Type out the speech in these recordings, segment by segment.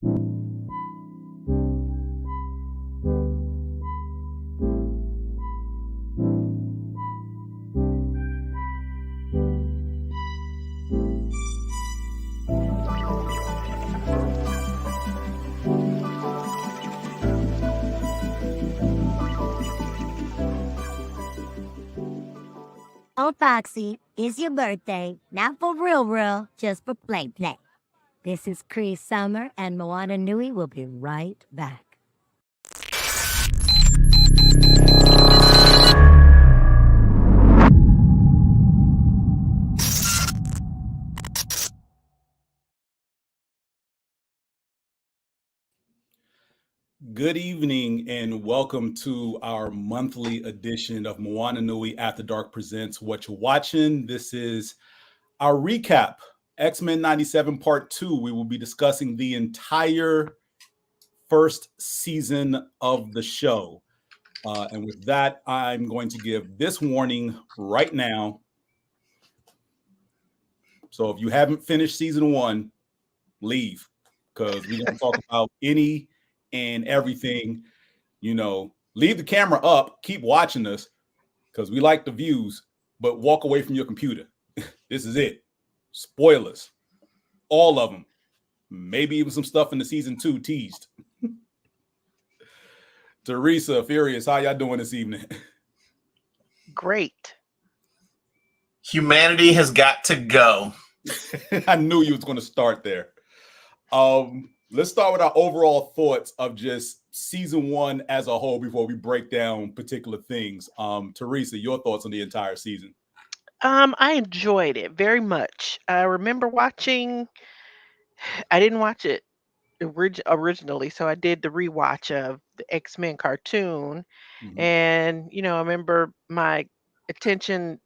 Oh, Foxy, it's your birthday. Not for real, just for play. This is Cree Summer, and Moana Nui will be right back. Good evening and welcome to our monthly edition of Moana Nui After Dark presents Whatcha Watchin. This is our recap, X-Men 97 Part 2. We will be discussing the entire first season of the show. And with that, I'm going to give this warning right now. So if you haven't finished season 1, leave, because we're going to talk about any and everything. Leave the camera up, keep watching us because we like the views, but walk away from your computer. This is it. Spoilers. All of them. Maybe even some stuff in the season 2 teased. Teresa, Furious, how y'all doing this evening? Great. Humanity has got to go. I knew you was going to start there. Let's start with our overall thoughts of just season 1 as a whole before we break down particular things. Teresa, your thoughts on the entire season? I enjoyed it very much. I remember watching. I didn't watch it originally, so I did the rewatch of the X-Men cartoon, and I remember my attention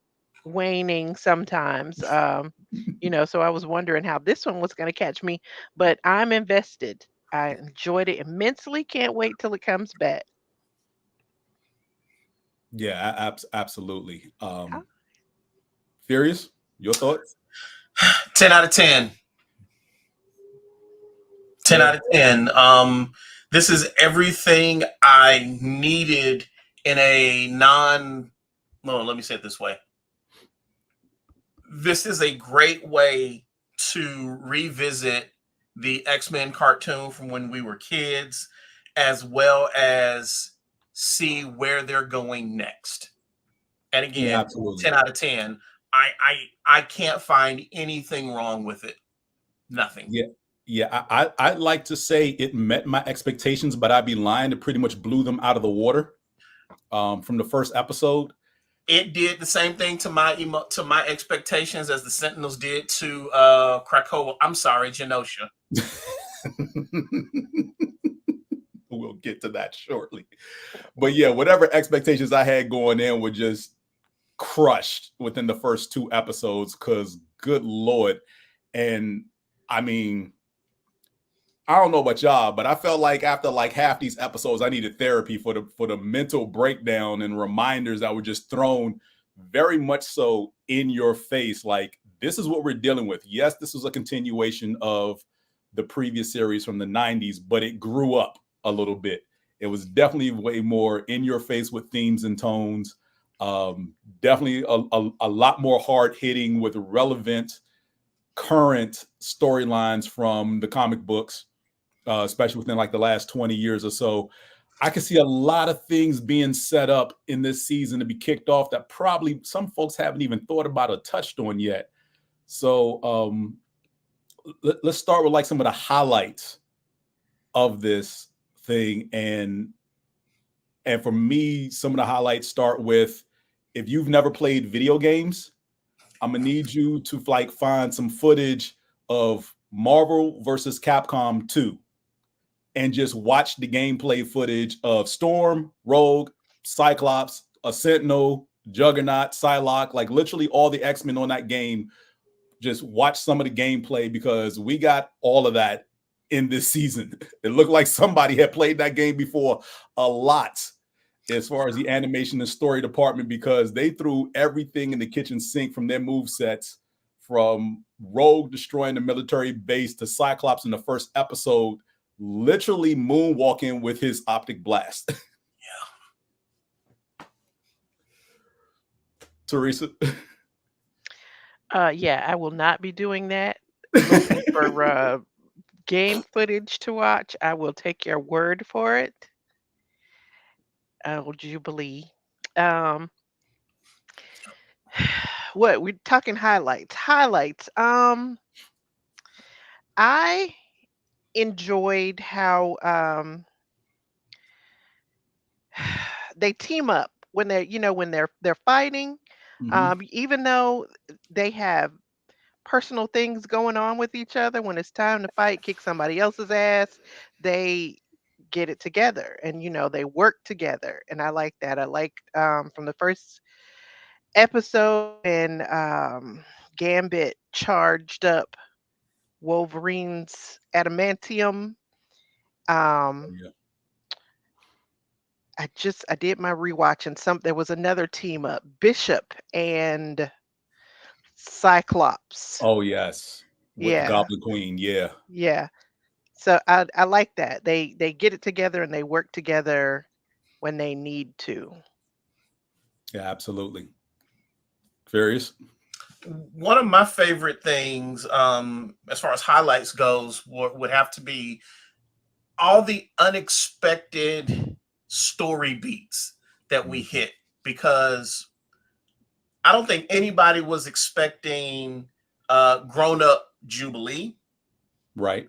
waning sometimes. So I was wondering how this one was going to catch me, but I'm invested. I enjoyed it immensely. Can't wait till it comes back. Yeah, absolutely. Furious, your thoughts? 10 out of 10. 10 out of 10. This is everything I needed in a let me say it this way. This is a great way to revisit the X-Men cartoon from when we were kids, as well as see where they're going next. And again, Yeah, absolutely. 10 out of 10. I can't find anything wrong with it. Nothing. Yeah. I'd like to say it met my expectations, but I'd be lying. It pretty much blew them out of the water from the first episode. It did the same thing to my expectations as the Sentinels did to Krakoa. I'm sorry, Genosha. We'll get to that shortly. But yeah, whatever expectations I had going in were just crushed within the first 2 episodes, because good Lord. And I mean, I don't know about y'all, but I felt like after like half these episodes, I needed therapy for the mental breakdown and reminders that were just thrown very much so in your face. Like, this is what we're dealing with. Yes, this was a continuation of the previous series from the 90s, but it grew up a little bit. It was definitely way more in your face with themes and tones. Definitely a lot more hard hitting with relevant current storylines from the comic books. Especially within like the last 20 years or so. I can see a lot of things being set up in this season to be kicked off that probably some folks haven't even thought about or touched on yet. So let's start with like some of the highlights of this thing. And for me, some of the highlights start with, if you've never played video games, I'm gonna need you to like find some footage of Marvel versus Capcom 2. And just watch the gameplay footage of Storm, Rogue, Cyclops, a Sentinel, Juggernaut, Psylocke, like literally all the X-Men on that game. Just watch some of the gameplay, because we got all of that in this season. It looked like somebody had played that game before a lot as far as the animation and story department, because they threw everything in the kitchen sink from their movesets, from Rogue destroying the military base to Cyclops in the first episode literally moonwalking with his optic blast. Yeah. Teresa? Yeah, I will not be doing that. Looking for game footage to watch. I will take your word for it. Oh, Jubilee. Um, what we're talking highlights. Highlights. I enjoyed how they team up when they're fighting. Even though they have personal things going on with each other, when it's time to fight, kick somebody else's ass, they get it together and they work together. And I like that. I like from the first episode when Gambit charged up Wolverine's adamantium. Um, Yeah. I did my rewatch and there was another team up, Bishop and Cyclops. Oh, yes. With the Yeah, Goblin Queen. Yeah. yeah. So I like that. They get it together and they work together when they need to. Yeah, absolutely. Furious? One of my favorite things, as far as highlights goes, would have to be all the unexpected story beats that we hit, because I don't think anybody was expecting grown up Jubilee. Right.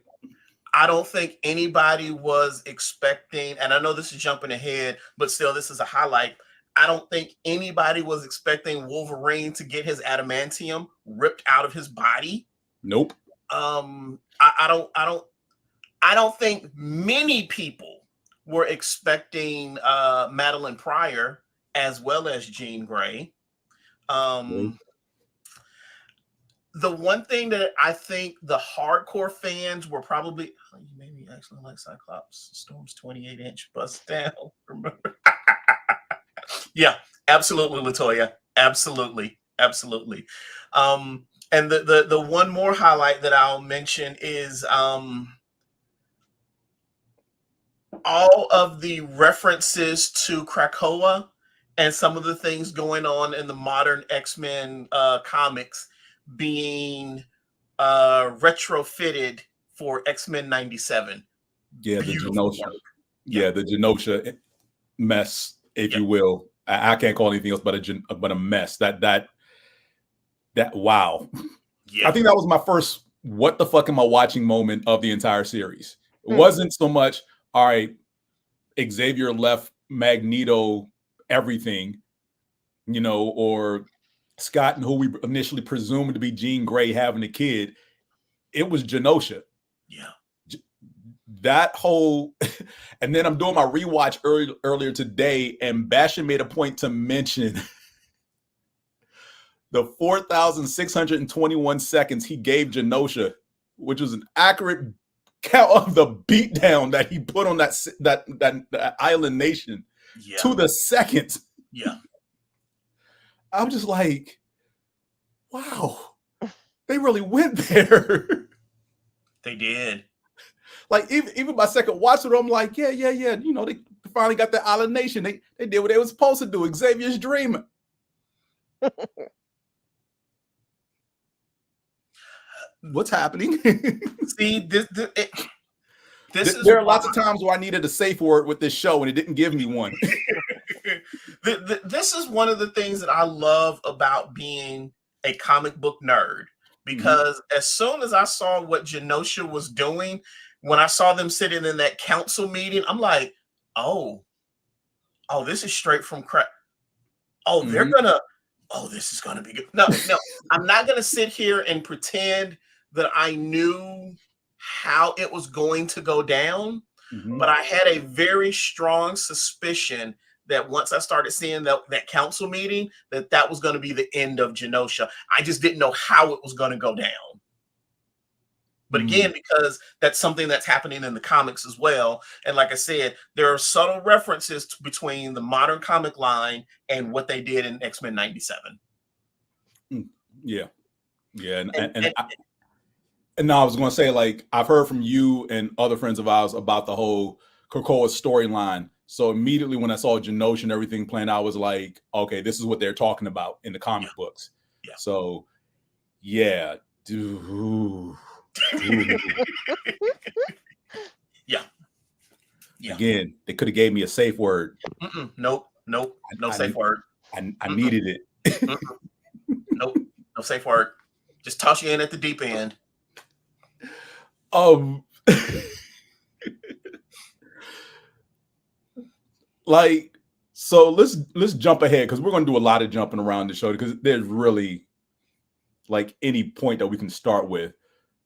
I don't think anybody was expecting, and I know this is jumping ahead, but still, this is a highlight. I don't think anybody was expecting Wolverine to get his adamantium ripped out of his body. Nope. I don't think many people were expecting Madeline Pryor as well as Jean Grey. The one thing that I think the hardcore fans were probably, you made me actually like Cyclops Storm's 28-inch bust down. Remember? Yeah, absolutely, Latoya. Absolutely. And the one more highlight that I'll mention is all of the references to Krakoa and some of the things going on in the modern X-Men comics being retrofitted for X-Men 97. Yeah, Beautiful the Genosha. work. Yeah, the Genosha mess, if you will. I can't call anything else but a mess. That wow. Yeah. I think that was my first what the fuck am I watching moment of the entire series. It wasn't so much, all right, Xavier left Magneto everything, or Scott and who we initially presumed to be Jean Grey having a kid. It was Genosha. Yeah. That whole, and then I'm doing my rewatch earlier today, and Bastion made a point to mention the 4,621 seconds he gave Genosha, which was an accurate count of the beatdown that he put on that island nation to the second. Yeah. I'm just like, wow, they really went there. They did. Like even my second watch with them, I'm like, yeah. They finally got the island nation. They did what they were supposed to do. Xavier's dreaming. What's happening? See, this is there are lots of times where I needed a safe word with this show, and it didn't give me one. This is one of the things that I love about being a comic book nerd, because as soon as I saw what Genosha was doing, when I saw them sitting in that council meeting, I'm like, oh, this is straight from crap. Oh, they're gonna, this is gonna be good. No, I'm not gonna sit here and pretend that I knew how it was going to go down, but I had a very strong suspicion that once I started seeing that council meeting, that was going to be the end of Genosha. I just didn't know how it was going to go down. But again, because that's something that's happening in the comics as well. And like I said, there are subtle references between the modern comic line and what they did in X-Men 97. Yeah. And now I was going to say, like, I've heard from you and other friends of ours about the whole Krakoa storyline. So immediately when I saw Genosha and everything playing, I was like, okay, this is what they're talking about in the comic books. Yeah. So, yeah. Dude. Yeah. Again, they could have gave me a safe word. Nope. No safe word. I needed it. Nope. No safe word. Just toss you in at the deep end. Like, so let's jump ahead because we're going to do a lot of jumping around the show because there's really like any point that we can start with.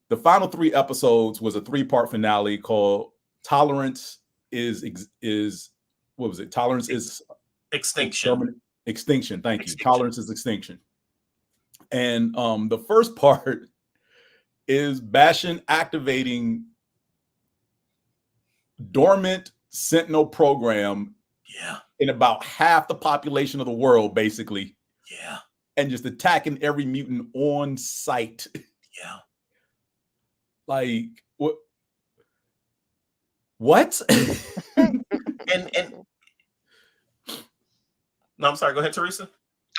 The final 3 episodes was a 3-part finale called Tolerance is what was it? Tolerance is Extinction. Extinction. Thank you. Tolerance is extinction. And the first part is Bastion activating dormant Sentinel program in about half the population of the world, basically. Yeah. And just attacking every mutant on sight. Yeah. Like what? and no, I'm sorry. Go ahead, Teresa.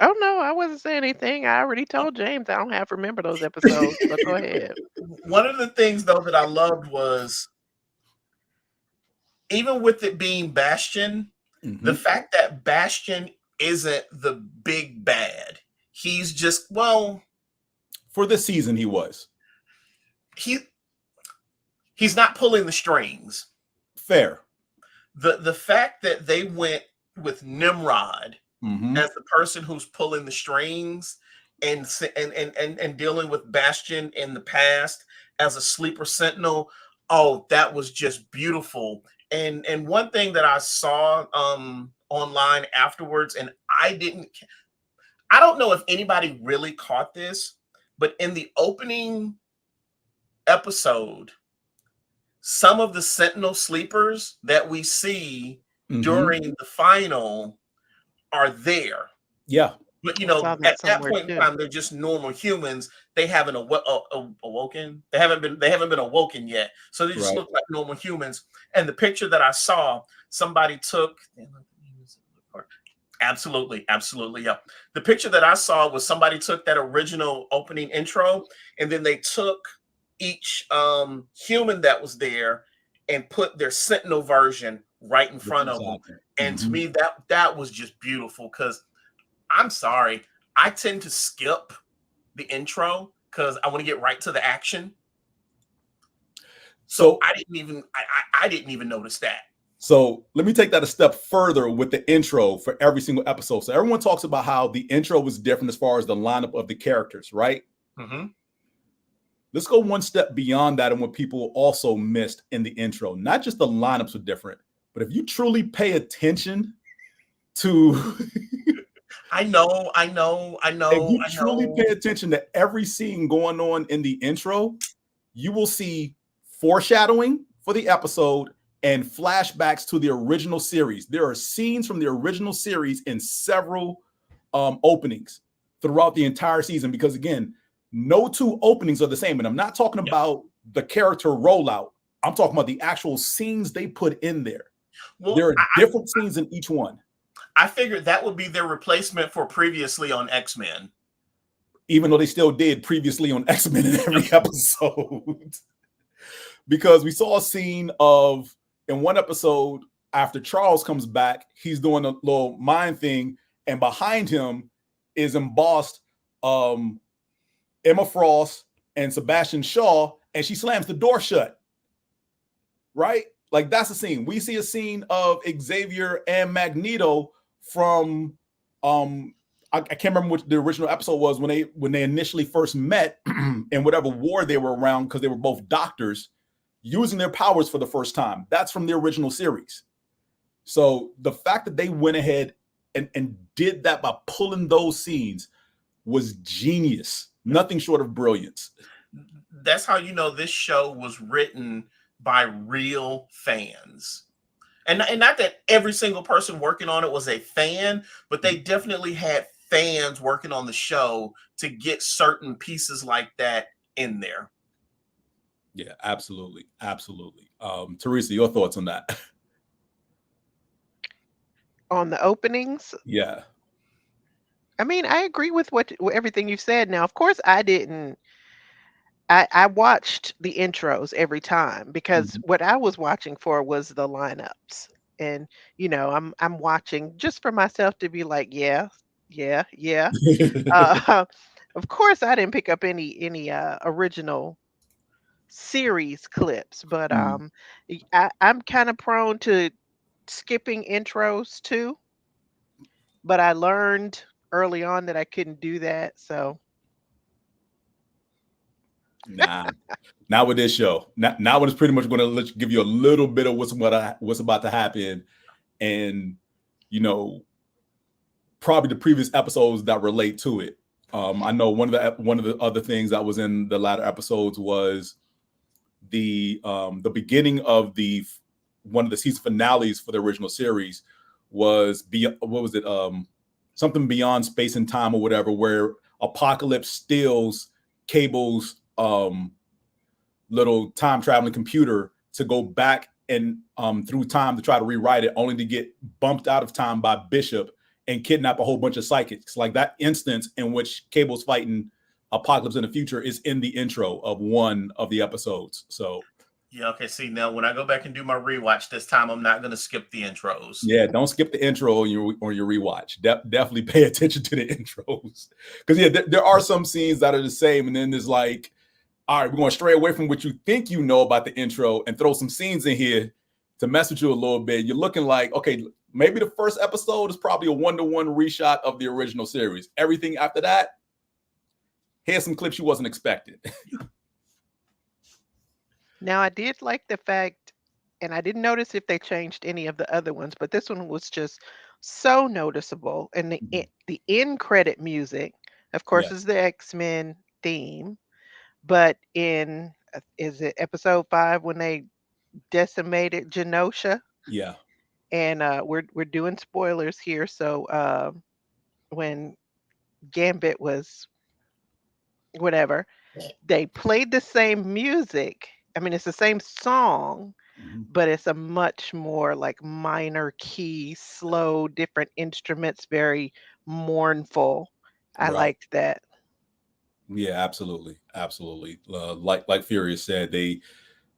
Oh no, I wasn't saying anything. I already told James I don't have to remember those episodes. So go ahead. One of the things though that I loved was even with it being Bastion, the fact that Bastion isn't the big bad. He's just, well, for this season he was. He's not pulling the strings. Fair. The fact that they went with Nimrod as the person who's pulling the strings and dealing with Bastion in the past as a sleeper sentinel, oh, that was just beautiful. And one thing that I saw online afterwards, and I don't know if anybody really caught this, but in the opening episode, some of the Sentinel sleepers that we see during the final are there. Yeah. But, you know, at that point in time, they're just normal humans. They haven't awoken. They haven't been awoken yet. So they just look like normal humans. And the picture that I saw, somebody took. Absolutely. Yeah. The picture that I saw was somebody took that original opening intro, and then they took each human that was there and put their Sentinel version right in front of them. And to me, that was just beautiful because I'm sorry, I tend to skip the intro because I want to get right to the action. So I didn't even notice that. So let me take that a step further with the intro for every single episode. So everyone talks about how the intro was different as far as the lineup of the characters, right? Let's go one step beyond that and what people also missed in the intro. Not just the lineups were different, but if you truly pay attention to... I know. If you truly pay attention to every scene going on in the intro, you will see foreshadowing for the episode and flashbacks to the original series. There are scenes from the original series in several openings throughout the entire season because, again, no 2 openings are the same. And I'm not talking about the character rollout. I'm talking about the actual scenes they put in there. Well, there are different scenes in each one. I figured that would be their replacement for previously on X-Men. Even though they still did previously on X-Men in every episode. Because we saw a scene of, in one episode, after Charles comes back, he's doing a little mind thing, and behind him is embossed Emma Frost and Sebastian Shaw, and she slams the door shut. Right? Like, that's a scene. We see a scene of Xavier and Magneto from I can't remember what the original episode was when they initially first met in whatever war they were around because they were both doctors using their powers for the first time. That's from the original series. So the fact that they went ahead and did that by pulling those scenes was genius. Nothing short of brilliance. That's how you know this show was written by real fans. And not that every single person working on it was a fan, but they definitely had fans working on the show to get certain pieces like that in there. Yeah, absolutely. Absolutely. Teresa, your thoughts on that? On the openings, Yeah. I mean, I agree with what everything you said. Now, of course, I didn't. I watched the intros every time because Mhm. what I was watching for was the lineups. And I'm watching just for myself to be like, yeah, yeah, yeah. Uh, of course, I didn't pick up any original series clips, but Mm. I'm kind of prone to skipping intros too. But I learned early on that I couldn't do that. So Nah, not with this show. Now it's pretty much going to give you a little bit of what's about to happen, and you know probably the previous episodes that relate to it. I know one of the other things that was in the latter episodes was the beginning of the one of the season finales for the original series was what was it something beyond space and time or whatever, where Apocalypse steals Cable's little time traveling computer to go back and through time to try to rewrite it, only to get bumped out of time by Bishop and kidnap a whole bunch of psychics. Like that instance in which Cable's fighting Apocalypse in the future is in the intro of one of the episodes. So Yeah, okay. See, now when I go back and do my rewatch this time, I'm not going to skip the intros. yeah, don't skip the intro on your rewatch. Definitely pay attention to the intros because yeah, there are some scenes that are the same, and then there's like, all right, we're going to stray away from what you think you know about the intro and throw some scenes in here to mess with you a little bit. You're looking like, okay, maybe the first episode is probably a 1-to-1 reshot of the original series. Everything after that, here's some clips you wasn't expecting. now I did like the fact, and I didn't notice if they changed any of the other ones, but this one was just so noticeable. And the end credit music, of course, Yeah, is the X-Men theme, but in is it episode 5 when they decimated Genosha? yeah, And we're doing spoilers here, so when Gambit was whatever, they played the same music. I mean, it's the same song, mhm, but it's a much more like minor key, slow, different instruments, very mournful. I right. liked that. Yeah, absolutely, absolutely. Like Furious said, the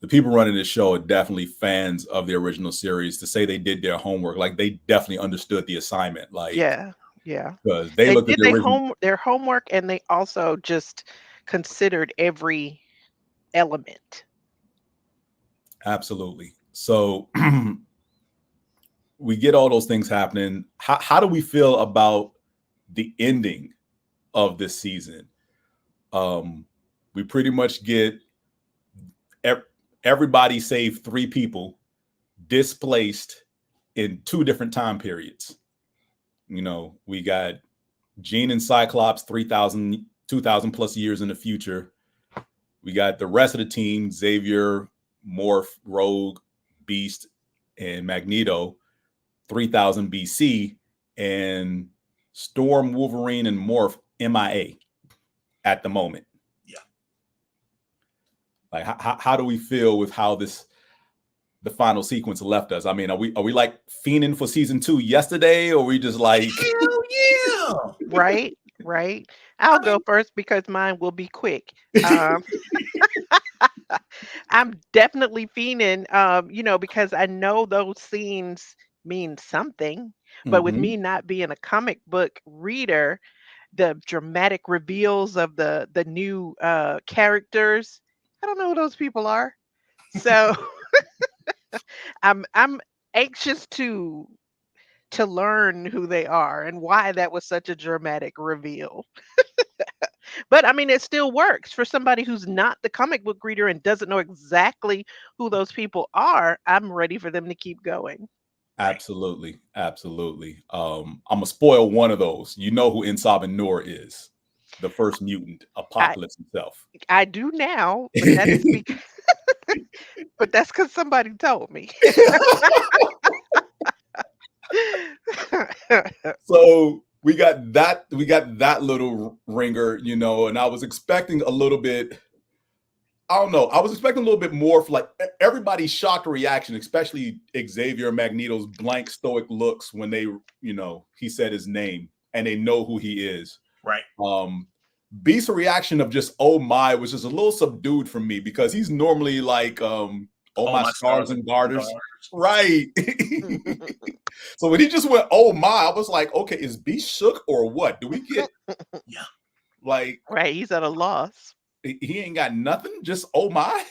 people running this show are definitely fans of the original series. To say they did their homework, like they definitely understood the assignment, like Yeah, yeah. because they They looked at did the original. their homework, and they also just considered every element. Absolutely. So we get all those things happening. How do we feel about the ending of this season? Um, we pretty much get everybody save 3 people displaced in 2 different time periods. We got Jean and Cyclops 3,000, 2,000 plus years in the future. We got the rest of the team, Xavier, Morph, Rogue, Beast, and Magneto, 3,000 BC, and Storm, Wolverine, and Morph MIA at the moment. Yeah. Like, how do we feel with how the final sequence left us? I mean, are we like fiending for season 2 yesterday, or are we just like Hell yeah. Right, right. I'll I go mean, first because mine will be quick. Um, I'm definitely fiending, because I know those scenes mean something. But with Mhm. me not being a comic book reader, the dramatic reveals of the new characters, I don't know who those people are. So I'm anxious to learn who they are and why that was such a dramatic reveal. But I mean, it still works for somebody who's not the comic book reader and doesn't know exactly who those people are. I'm ready for them to keep going. right. Absolutely, absolutely. I'm gonna spoil one of those. You know who Insabi Nur is, the first mutant, I Apocalypse himself. I do now, but that is because but that's because somebody told me. So we got that little ringer, and I was expecting a little bit. I don't know. I was expecting a little bit more for like everybody's shocked reaction, especially Xavier and Magneto's blank stoic looks when they, he said his name and they know who he is. Right. Beast's reaction of just oh my was just a little subdued for me because he's normally like oh my stars and garters. Right. So when he just went oh my, I was like, okay, is Beast shook or what? Do we get yeah. Like right, he's at a loss. He ain't got nothing, just oh my.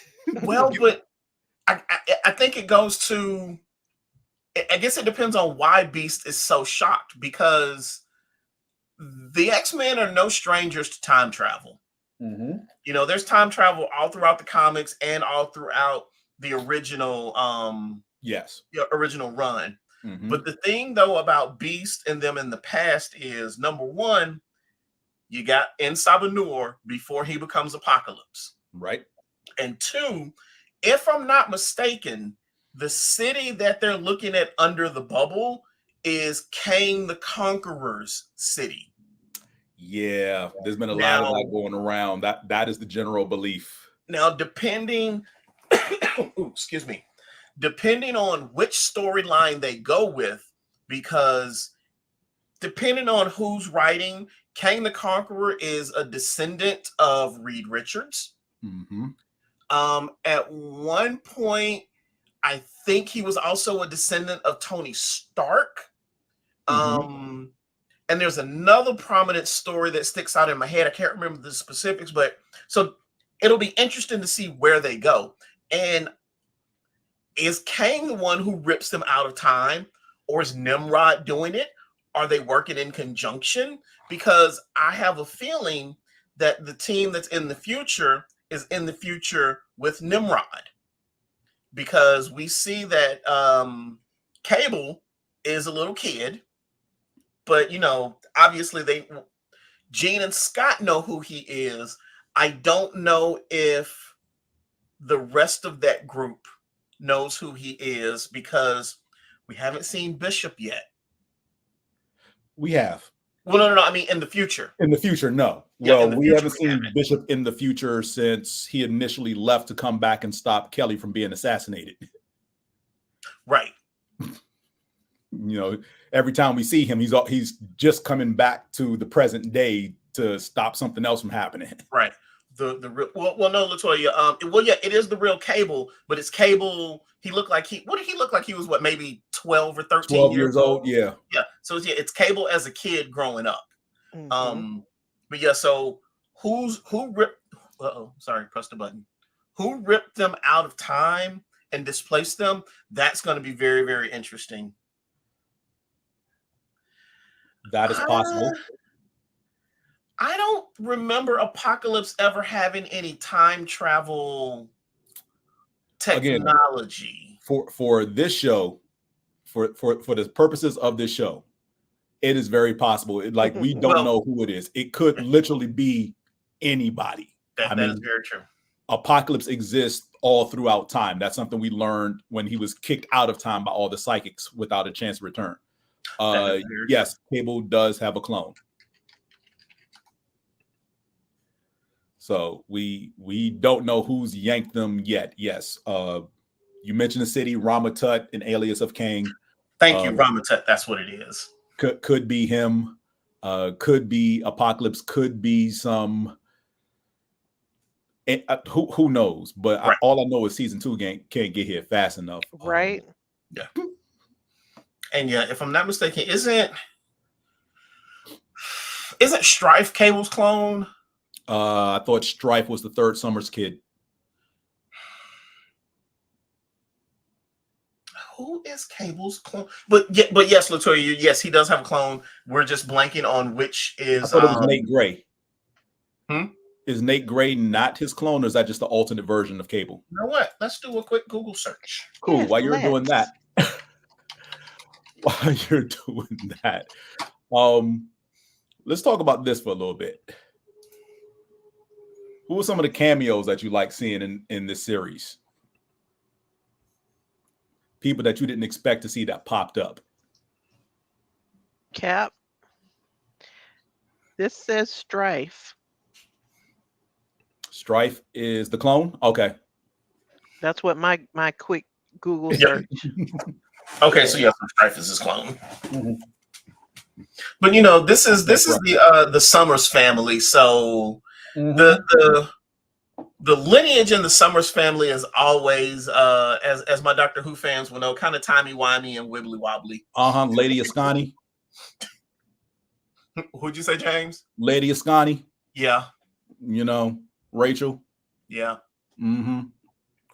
Well, but I think it goes to, I guess it depends on why Beast is so shocked, because the X-Men are no strangers to time travel. Mm-hmm. There's time travel all throughout the comics and all throughout the original original run. Mm-hmm. But the thing though about Beast and them in the past is, number one, you got in Sabanur before he becomes Apocalypse. Right. And two, if I'm not mistaken, the city that they're looking at under the bubble is Kang the Conqueror's city. Yeah, there's been a lot of that going around. That is the general belief. Now, depending on which storyline they go with, because depending on who's writing, Kang the Conqueror is a descendant of Reed Richards. Mm-hmm. At one point, I think he was also a descendant of Tony Stark. Mm-hmm. And there's another prominent story that sticks out in my head. I can't remember the specifics, but so it'll be interesting to see where they go. And is Kang the one who rips them out of time, or is Nimrod doing it? Are they working in conjunction? Because I have a feeling that the team that's in the future is in the future with Nimrod. Because we see that Cable is a little kid, but obviously Jean and Scott know who he is. I don't know if the rest of that group knows who he is, because we haven't seen Bishop yet. We have. Well, no. I mean, in the future. In the future, no. Yeah, well, we haven't seen Bishop in the future since he initially left to come back and stop Kelly from being assassinated. Right. Every time we see him, he's just coming back to the present day to stop something else from happening. Right. The real no, Latoya. It is the real Cable, but it's Cable. He looked like what did he look like? He was maybe 12 or 13 years old. Yeah. Yeah. So it's Cable as a kid growing up. Mm-hmm. But yeah, so who ripped press the button. Who ripped them out of time and displaced them? That's going to be very, very interesting. That is possible. I don't remember Apocalypse ever having any time travel technology. Again, for this show, for the purposes of this show, it is very possible. We don't know who it is. It could literally be anybody. That is very true. Apocalypse exists all throughout time. That's something we learned when he was kicked out of time by all the psychics without a chance to return. Yes, Cable does have a clone. So we don't know who's yanked them yet. Yes. You mentioned the city, Ramatut, an alias of Kang. Thank you, Ramatut. That's what it is. Could be him. Could be Apocalypse. Could be some. Who knows? But right. All I know is season 2 can't get here fast enough. Right. Yeah. And yeah, if I'm not mistaken, isn't Strife Cable's clone? I thought Strife was the Third Summers kid. Who is Cable's clone? But yes, Latoya, yes, he does have a clone. We're just blanking on which is. I thought it was Nate Gray. Hmm? Is Nate Gray not his clone, or is that just the alternate version of Cable? You know what? Let's do a quick Google search. Cool. Yes, While you're doing that, let's talk about this for a little bit. Who are some of the cameos that you like seeing in this series? People that you didn't expect to see that popped up. Cap. This says Strife. Strife is the clone. Okay. That's what my quick Google Yep. search. Okay, so yeah, Strife is his clone. Mhm. But you know, this is the Summers family. So the lineage in the Summers family is always, as my Doctor Who fans will know, kind of timey-wimey and wibbly wobbly. Lady Ascani. Who'd you say, James? Lady Ascani. Yeah. You know, Rachel. Yeah. Mm-hmm.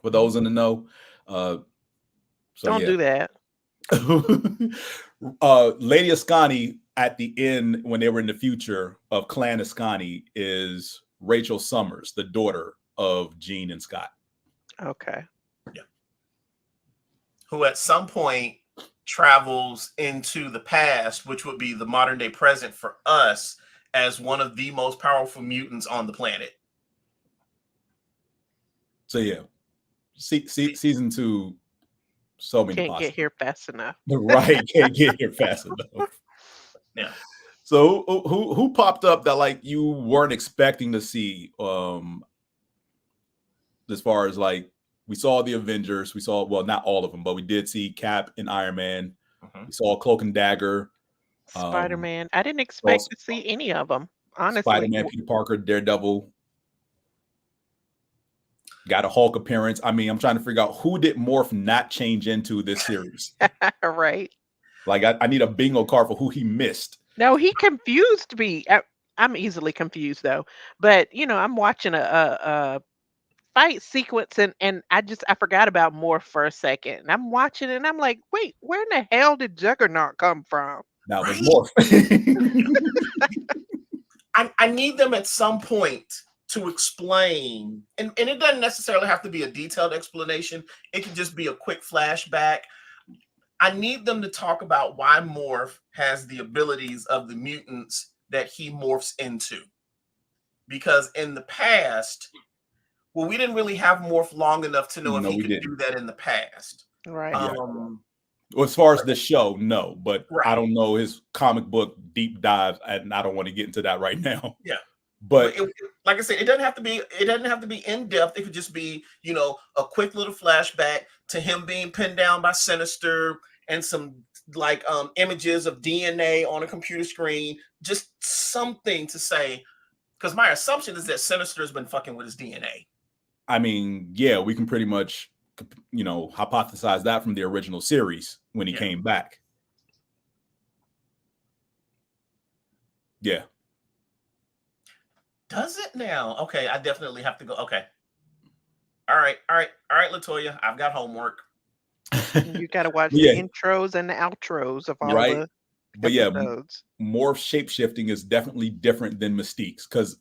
For those in the know. Don't do that. Lady Ascani at the end, when they were in the future of Clan Ascani, is Rachel Summers, the daughter of Jean and Scott. Okay. Yeah. Who at some point travels into the past, which would be the modern day present for us, as one of the most powerful mutants on the planet. So yeah, season 2, so many Can't get here fast enough. Right, can't get here fast enough. Yeah. So who popped up that like you weren't expecting to see? As far as like, we saw the Avengers, we saw, well, not all of them, but we did see Cap and Iron Man. We saw Cloak and Dagger, Spider-Man. I didn't expect to see any of them, honestly. Spider-Man, Peter Parker, Daredevil. Got a Hulk appearance. I mean, I'm trying to figure out who did Morph not change into this series. Right. Like, I need a bingo card for who he missed. No, he confused me. I'm easily confused though. But you know, I'm watching a fight sequence and I forgot about Morph for a second. And I'm watching it and I'm like, wait, where in the hell did Juggernaut come from? That was Morph. I need them at some point to explain, and it doesn't necessarily have to be a detailed explanation. It can just be a quick flashback. I need them to talk about why Morph has the abilities of the mutants that he morphs into. Because in the past, well, we didn't really have Morph long enough to know if he could do that in the past. Right. Well, as far as the show, no, but I don't know his comic book deep dive, and I don't want to get into that right now. Yeah. But like I said, it doesn't have to be in depth. It could just be, you know, a quick little flashback to him being pinned down by Sinister and some like images of DNA on a computer screen. Just something to say, because my assumption is that Sinister has been fucking with his DNA. I mean, yeah, we can pretty much, you know, hypothesize that from the original series when he came back. Yeah. Does it now? Okay, I definitely have to go. Okay. All right, Latoya, I've got homework. You got to watch the intros and the outros of all the episodes. Morph shapeshifting is definitely different than Mystique's, because,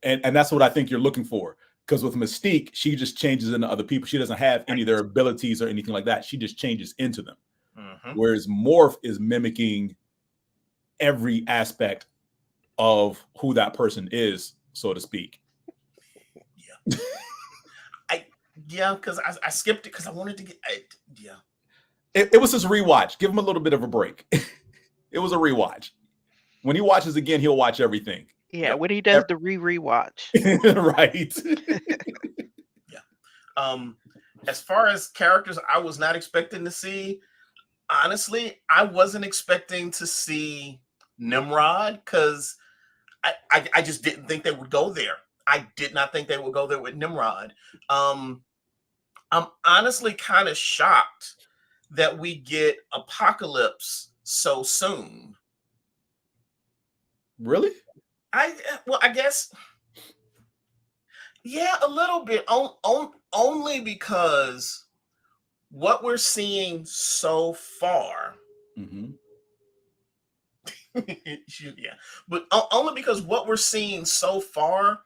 and that's what I think you're looking for. Because with Mystique, she just changes into other people. She doesn't have any of their abilities or anything like that. She just changes into them. Whereas Morph is mimicking every aspect of who that person is, so to speak. Because I skipped it because I wanted to get. It was his rewatch. Give him a little bit of a break. It was a rewatch. When he watches again, he'll watch everything. Yeah, when he does the rewatch. Right. As far as characters I was not expecting to see, honestly, I wasn't expecting to see Nimrod, because I just didn't think they would go there. I did not think they would go there with Nimrod. I'm honestly kind of shocked that we get Apocalypse so soon. Really? I guess, yeah, a little bit. Only because what we're seeing so far. But only because what we're seeing so far,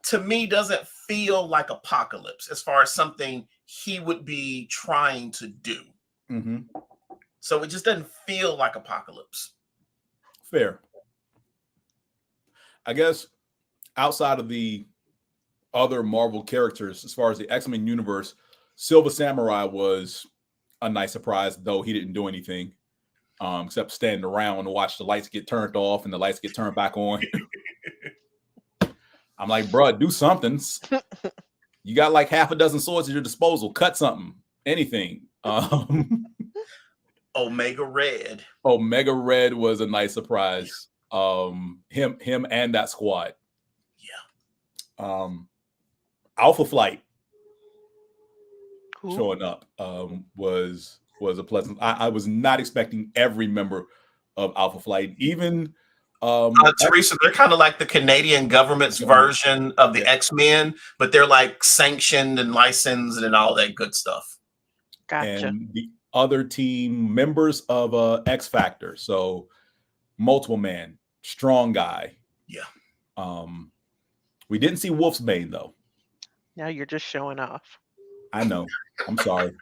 to me, doesn't feel like Apocalypse as far as something he would be trying to do. So it just doesn't feel like Apocalypse. Fair. I guess outside of the other Marvel characters, as far as the X-Men universe, Silver Samurai was a nice surprise, though he didn't do anything except stand around and watch the lights get turned off and the lights get turned back on. I'm like, bro, do something. You got like half a dozen swords at your disposal. Cut something, anything. Omega Red. Omega Red was a nice surprise. Him and that squad. Yeah. Alpha Flight Cool. showing up was a pleasant. I was not expecting every member of Alpha Flight, even Teresa, they're kind of like the Canadian government's version of the X-Men, but they're like sanctioned and licensed and all that good stuff. Gotcha. And the other team members of X Factor. So Multiple Man, Strong Guy. Yeah. We didn't see Wolfsbane though. Now you're just showing off. I know. I'm sorry.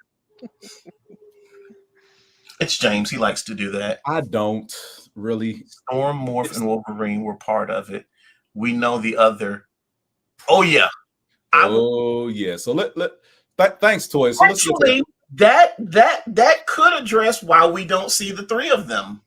It's James. He likes to do that. I don't really. Storm, Morph, and Wolverine were part of it. We know the other. Oh yeah. Yeah. So thanks, Toy. So actually, that could address why we don't see the three of them.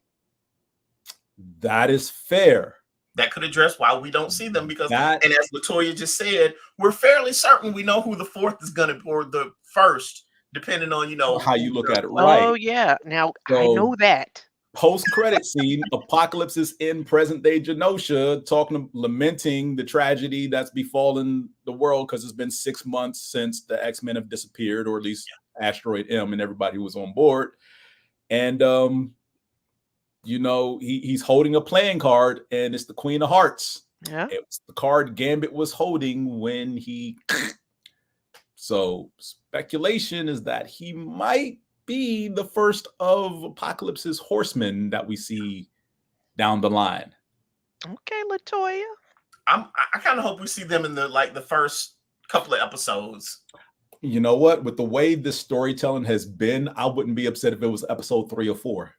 That is fair. That could address why we don't see them because, and as Latoya just said, we're fairly certain we know who the fourth is going to, or the first, depending on how you look at it. Right? Oh yeah. Now so, I know that. Post-credit scene, Apocalypse is in present-day Genosha, lamenting the tragedy that's befallen the world because it's been 6 months since the X-Men have disappeared, or at least Asteroid M and everybody who was on board. And he's holding a playing card, and it's the Queen of Hearts. Yeah, it's the card Gambit was holding when he. So speculation is that he might be the first of Apocalypse's horsemen that we see down the line. Okay, Latoya. I kind of hope we see them in the first couple of episodes. You know what? With the way this storytelling has been, I wouldn't be upset if it was episode 3 or 4.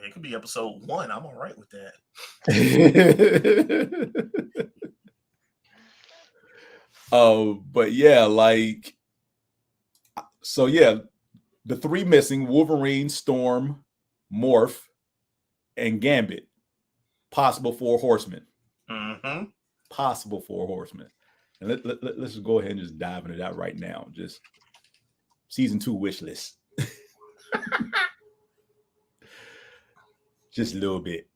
It could be episode 1. I'm all right with that. But yeah, the 3 missing: Wolverine, Storm, Morph, and Gambit. Possible 4 horsemen. Mm-hmm. Possible 4 horsemen. And let's just go ahead and just dive into that right now. Just season 2 wish list. Just a little bit.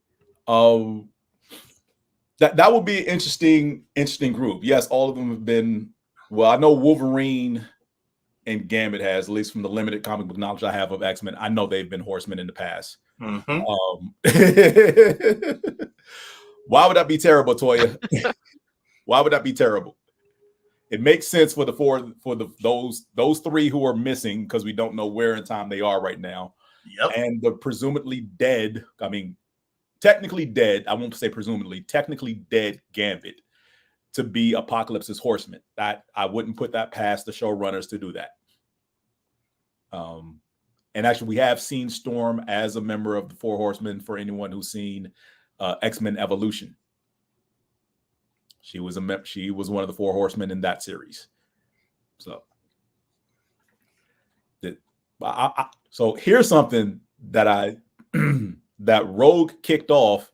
That would be an interesting group. Yes, all of them have been. Well, I know Wolverine and Gambit has, at least from the limited comic book knowledge I have of X-Men. I know they've been horsemen in the past. Mm-hmm. Why would that be terrible, Toya? Why would that be terrible? It makes sense for those 3 who are missing, because we don't know where in time they are right now. Yep. And the presumably dead, I mean, technically dead, I won't say presumably, technically dead Gambit to be Apocalypse's horseman. That I wouldn't put that past the showrunners to do that. And actually, we have seen Storm as a member of the 4 Horsemen for anyone who's seen X-Men Evolution. She was one of the 4 Horsemen in that series. So, so here's something that that Rogue kicked off,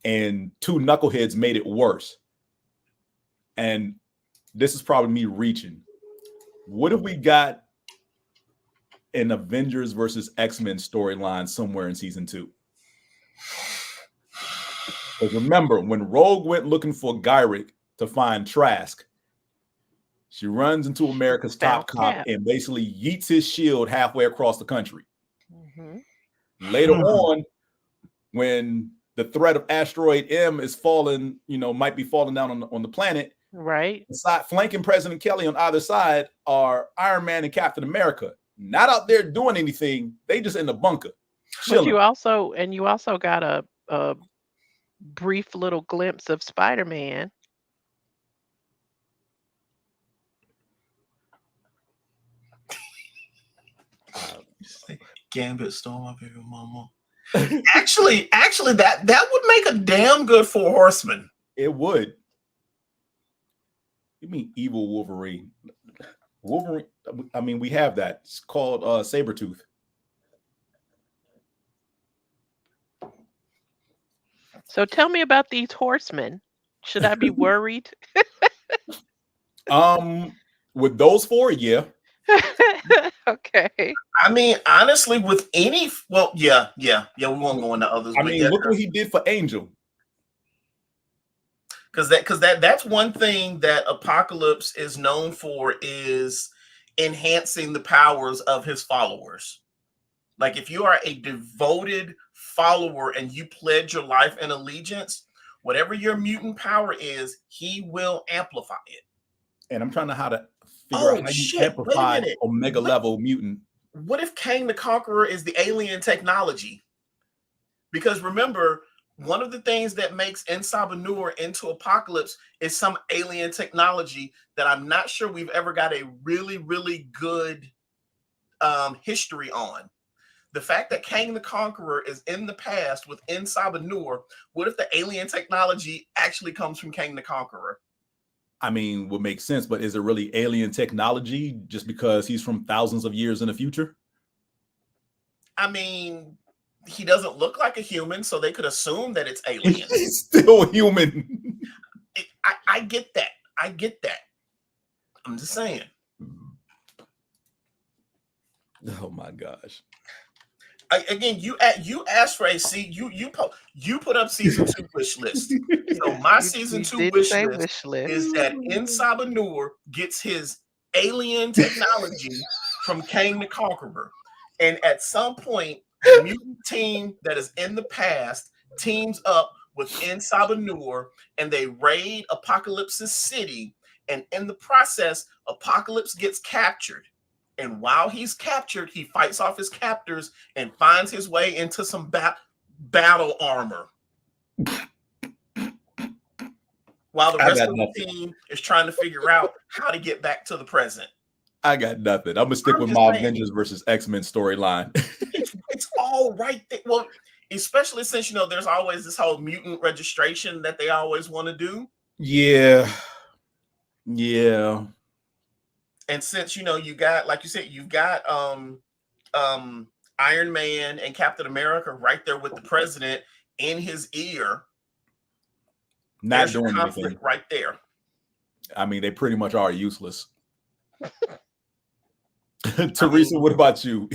and 2 knuckleheads made it worse. And this is probably me reaching. What if we got an Avengers versus X-Men storyline somewhere in season 2? Because remember, when Rogue went looking for Gyrick to find Trask, she runs into America's top cop and basically yeets his shield halfway across the country. Mm-hmm. Later on, when the threat of Asteroid M is falling, might be falling down on the planet, right? Flanking President Kelly on either side are Iron Man and Captain America. Not out there doing anything. They just in the bunker. But you also got a brief little glimpse of Spider-Man. Gambit stole my baby mama. actually, that would make a damn good 4 Horsemen. It would. You mean evil Wolverine? Wolverine. I mean, we have that. It's called Sabretooth. So tell me about these horsemen. Should I be worried? With those four, yeah. Okay. I mean, honestly, with any, well, yeah, we won't go into others, I but mean, yeah, look what he did for Angel. because that's one thing that Apocalypse is known for, is enhancing the powers of his followers. Like, if you are a devoted follower and you pledge your life and allegiance, whatever your mutant power is, he will amplify it. And I'm trying to figure out how you Wait a amplify minute. Omega level mutant. What if Kang the Conqueror is the alien technology? Because remember, one of the things that makes Ensabanur into Apocalypse is some alien technology that I'm not sure we've ever got a really, really good history on. The fact that Kang the Conqueror is in the past with Ensabanur, what if the alien technology actually comes from Kang the Conqueror? I mean, would make sense, but is it really alien technology just because he's from thousands of years in the future? I mean, he doesn't look like a human, so they could assume that it's alien. He's still human. I get that. I get that. I'm just saying. Oh my gosh. Again, you asked for you put up season 2 wish list. So my season 2 wish list is that Ensabanur gets his alien technology from Kang the Conqueror, and at some point, the mutant team that is in the past teams up with Ensabanur, and they raid Apocalypse's city, and in the process, Apocalypse gets captured. And while he's captured, he fights off his captors and finds his way into some battle armor. While the rest of the team is trying to figure out how to get back to the present. I got nothing. I'm going to stick with my Avengers versus X-Men storyline. It's all right there. Well, especially since, there's always this whole mutant registration that they always want to do. Yeah. And since you got, like you said, you've got Iron Man and Captain America right there with the president in his ear. Not doing anything right there. I mean, they pretty much are useless. Teresa, what about you?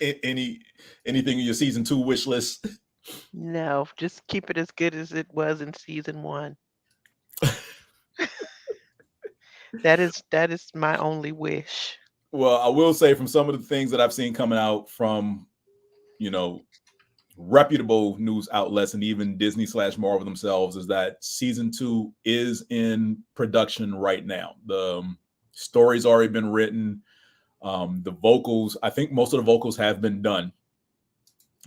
Anything in your season 2 wish list? No, just keep it as good as it was in season 1. That is my only wish. Well, I will say, from some of the things that I've seen coming out from, reputable news outlets and even Disney / Marvel themselves, is that season 2 is in production right now. The story's already been written. The vocals, I think most of the vocals have been done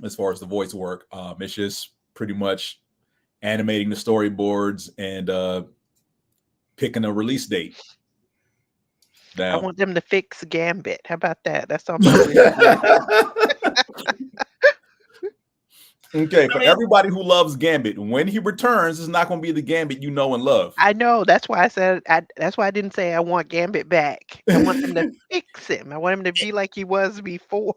as far as the voice work. It's just pretty much animating the storyboards and picking a release date. Now, I want them to fix Gambit. How about that? That's on my list. Okay, for everybody who loves Gambit, when he returns, it's not going to be the Gambit you know and love. I know. That's why I said. That's why I didn't say I want Gambit back. I want them to fix him. I want him to be like he was before.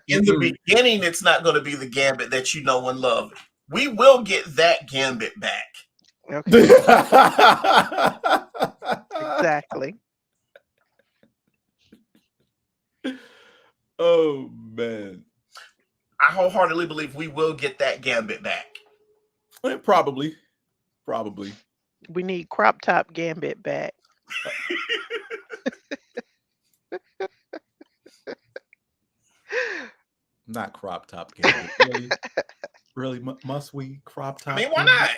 In the beginning, it's not going to be the Gambit that you know and love. We will get that Gambit back. Okay. Exactly. Oh man. I wholeheartedly believe we will get that Gambit back. Probably. We need crop top Gambit back. Not crop top Gambit. Really? Must we crop top? I mean, why not?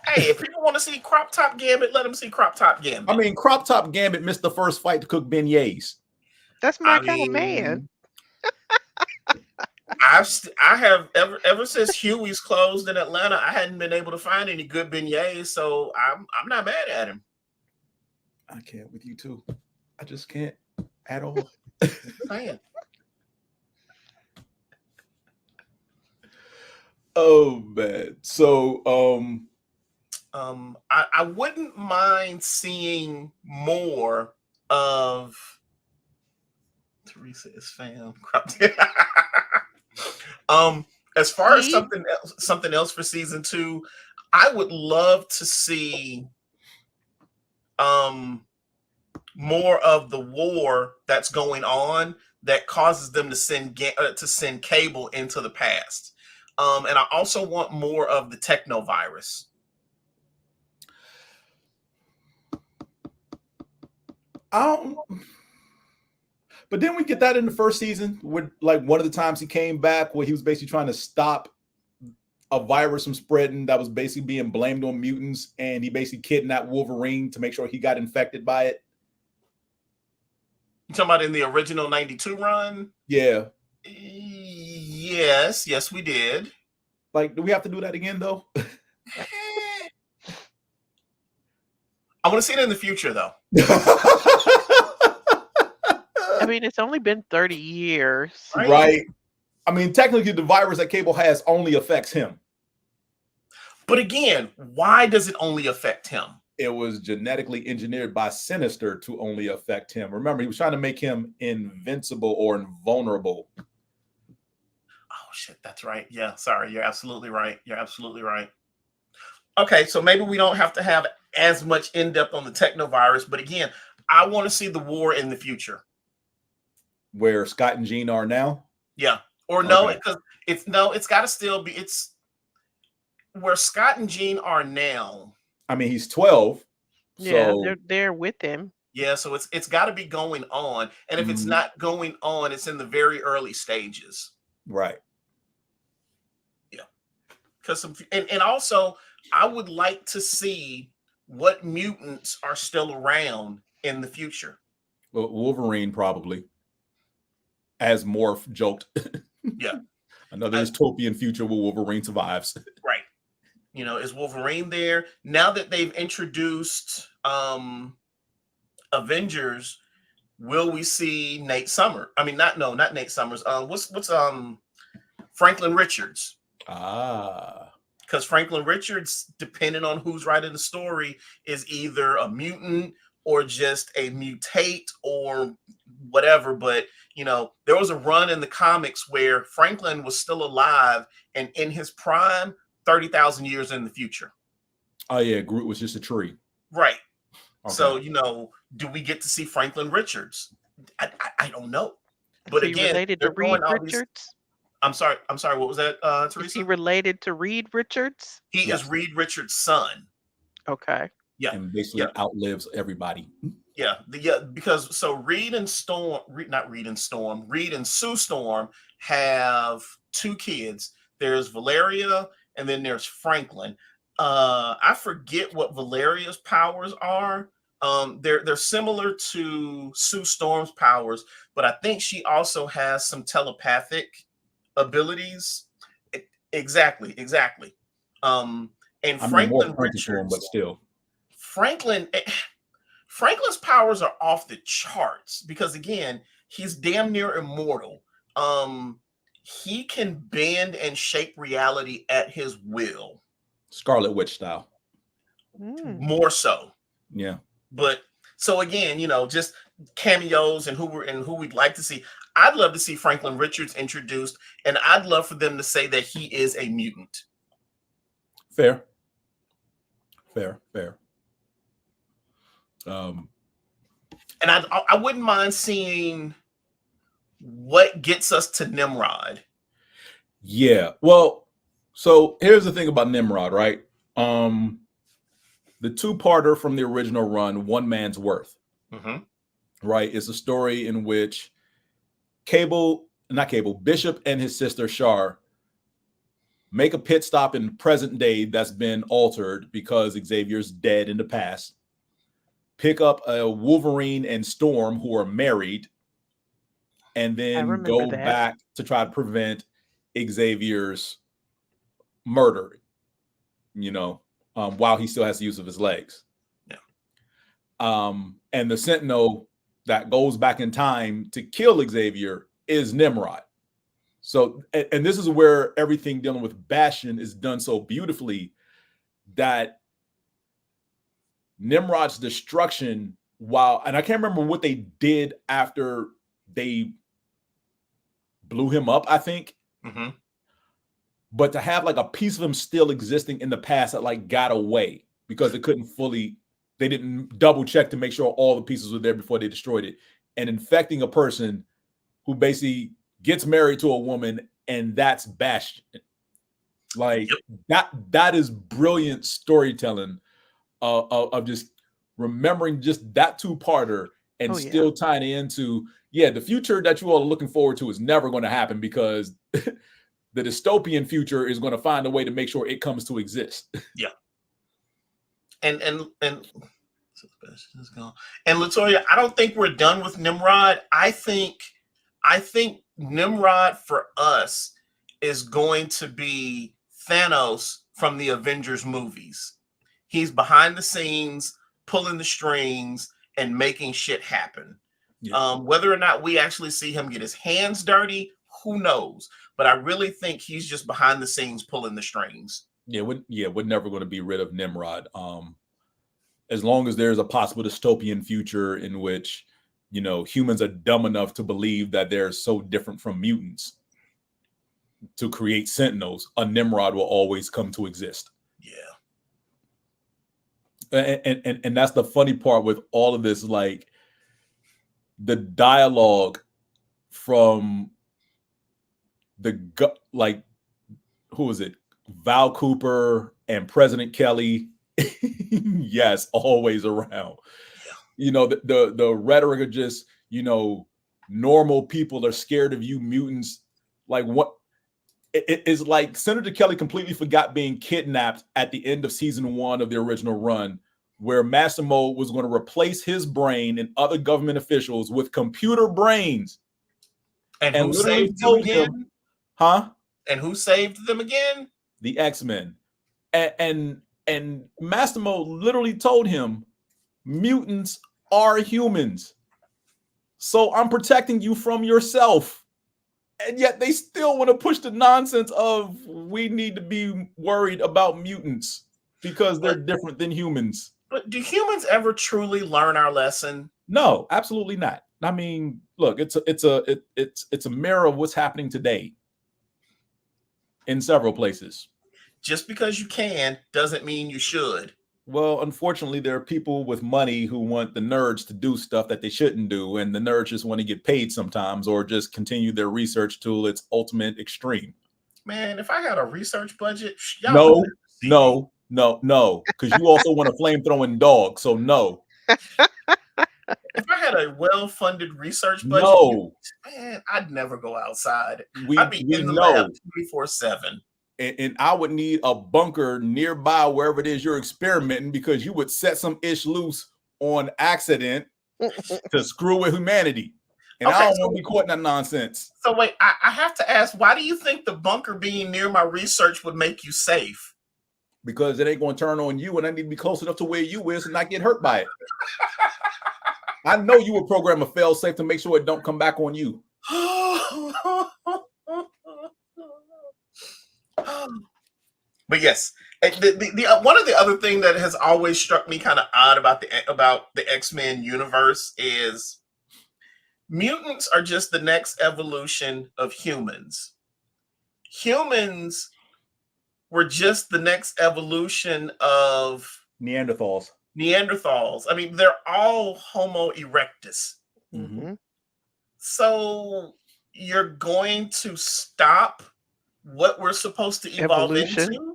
Hey, if people want to see crop top Gambit, let them see crop top Gambit. I mean, crop top Gambit missed the first fight to cook beignets. That's my kind of man. I have ever since Huey's closed in Atlanta, I hadn't been able to find any good beignets, so I'm not mad at him. I can't with you too. I just can't at all. Man. Oh man. So I wouldn't mind seeing more of Teresa is fam. As far as something else for season 2, I would love to see more of the war that's going on that causes them to send Cable into the past. And I also want more of the technovirus. But didn't we get that in the first season? With like one of the times he came back, where he was basically trying to stop a virus from spreading that was basically being blamed on mutants, and he basically kidnapped Wolverine to make sure he got infected by it. You talking about in the original 92 run? Yeah. Yes, we did. Like, do we have to do that again, though? I want to see it in the future, though. I mean, it's only been 30 years. Right. I mean, technically, the virus that Cable has only affects him. But again, why does it only affect him? It was genetically engineered by Sinister to only affect him. Remember, he was trying to make him invincible or invulnerable. Oh, shit, that's right. Yeah, sorry. You're absolutely right. Okay, so maybe we don't have to have as much in-depth on the technovirus, but again, I want to see the war in the future. Where Scott and Jean are now? Yeah. Or no, because it's got to still be, it's where Scott and Jean are now. I mean, he's 12. Yeah, so... they're there with him. Yeah, so it's got to be going on. And if it's not going on, it's in the very early stages. Right. Yeah. And also, I would like to see what mutants are still around in the future. Well, Wolverine probably. As Morph joked. Yeah. Another dystopian future where Wolverine survives. Right. Is Wolverine there? Now that they've introduced Avengers, will we see Nate Summers? I mean, not Nate Summers. What's Franklin Richards? Because Franklin Richards, depending on who's writing the story, is either a mutant or just a mutate or whatever. But, there was a run in the comics where Franklin was still alive and in his prime 30,000 years in the future. Oh, yeah. Groot was just a tree. Right. Okay. So, do we get to see Franklin Richards? I don't know. But is he again, related to Reed Richards? I'm sorry. What was that, Teresa? Is he related to Reed Richards? He is Reed Richards' son. Okay. Yeah. And basically outlives everybody. Yeah. Because Reed and Sue Storm have two kids. There's Valeria and then there's Franklin. I forget what Valeria's powers are. They're similar to Sue Storm's powers, but I think she also has some telepathic abilities. Exactly. And Franklin Richards, but still, Franklin's powers are off the charts because again, he's damn near immortal. He can bend and shape reality at his will. Scarlet Witch style. More so. Yeah. But so again, just cameos and who we'd like to see. I'd love to see Franklin Richards introduced, and I'd love for them to say that he is a mutant. Fair. And I wouldn't mind seeing what gets us to Nimrod. Yeah. Well, so here's the thing about Nimrod, right? The two-parter from the original run, One Man's Worth, right? It's a story in which Bishop and his sister Shar make a pit stop in present day that's been altered because Xavier's dead in the past. Pick up a Wolverine and Storm who are married, and then go back to try to prevent Xavier's murder, while he still has the use of his legs. Yeah. And the Sentinel that goes back in time to kill Xavier is Nimrod. So, and this is where everything dealing with Bastion is done so beautifully that Nimrod's destruction, and I can't remember what they did after they blew him up, I think. But to have like a piece of him still existing in the past that like got away because it couldn't fully they didn't double check to make sure all the pieces were there before they destroyed it, and infecting a person who basically gets married to a woman, and that's Bastion. Like that is brilliant storytelling of just remembering just that two-parter and still tying it into the future that you all are looking forward to is never going to happen because the dystopian future is going to find a way to make sure it comes to exist. Yeah. And Latoya, I don't think we're done with Nimrod. I think Nimrod for us is going to be Thanos from the Avengers movies. He's behind the scenes, pulling the strings and making shit happen. Yeah. Whether or not we actually see him get his hands dirty, who knows? But I really think he's just behind the scenes pulling the strings. We're never going to be rid of Nimrod. As long as there's a possible dystopian future in which, humans are dumb enough to believe that they're so different from mutants to create sentinels, a Nimrod will always come to exist. Yeah. And that's the funny part with all of this, like the dialogue from who is it? Val Cooper and President Kelly. Yes, always around. Yeah. The rhetoric of just, normal people are scared of you mutants. Like what it is like Senator Kelly completely forgot being kidnapped at the end of season 1 of the original run, where Massimo was going to replace his brain and other government officials with computer brains. And who saved them again? And who saved them again? The X-Men. And Massimo literally told him, mutants are humans. So I'm protecting you from yourself. And yet they still want to push the nonsense of we need to be worried about mutants because they're different than humans. But do humans ever truly learn our lesson? No, absolutely not. I mean, look, it's a mirror of what's happening today in several places. Just because you can doesn't mean you should. Well, unfortunately, there are people with money who want the nerds to do stuff that they shouldn't do, and the nerds just want to get paid sometimes or just continue their research to its ultimate extreme. Man, if I had a research budget, no, because you also want a flame-throwing dog, so no. If I had a well-funded research budget, man, I'd never go outside. I'd be in the lab 24/7. And I would need a bunker nearby wherever it is you're experimenting because you would set some ish loose on accident to screw with humanity. And I don't want to be caught in that nonsense. So wait, I have to ask, why do you think the bunker being near my research would make you safe? Because it ain't going to turn on you and I need to be close enough to where you is and not get hurt by it. I know you would program a fail safe to make sure it don't come back on you. But yes, the one of the other thing that has always struck me kind of odd about the X-Men universe is mutants are just the next evolution of humans. Humans were just the next evolution of Neanderthals. I mean, they're all Homo erectus. Mm-hmm. So you're going to stop what we're supposed to evolve into?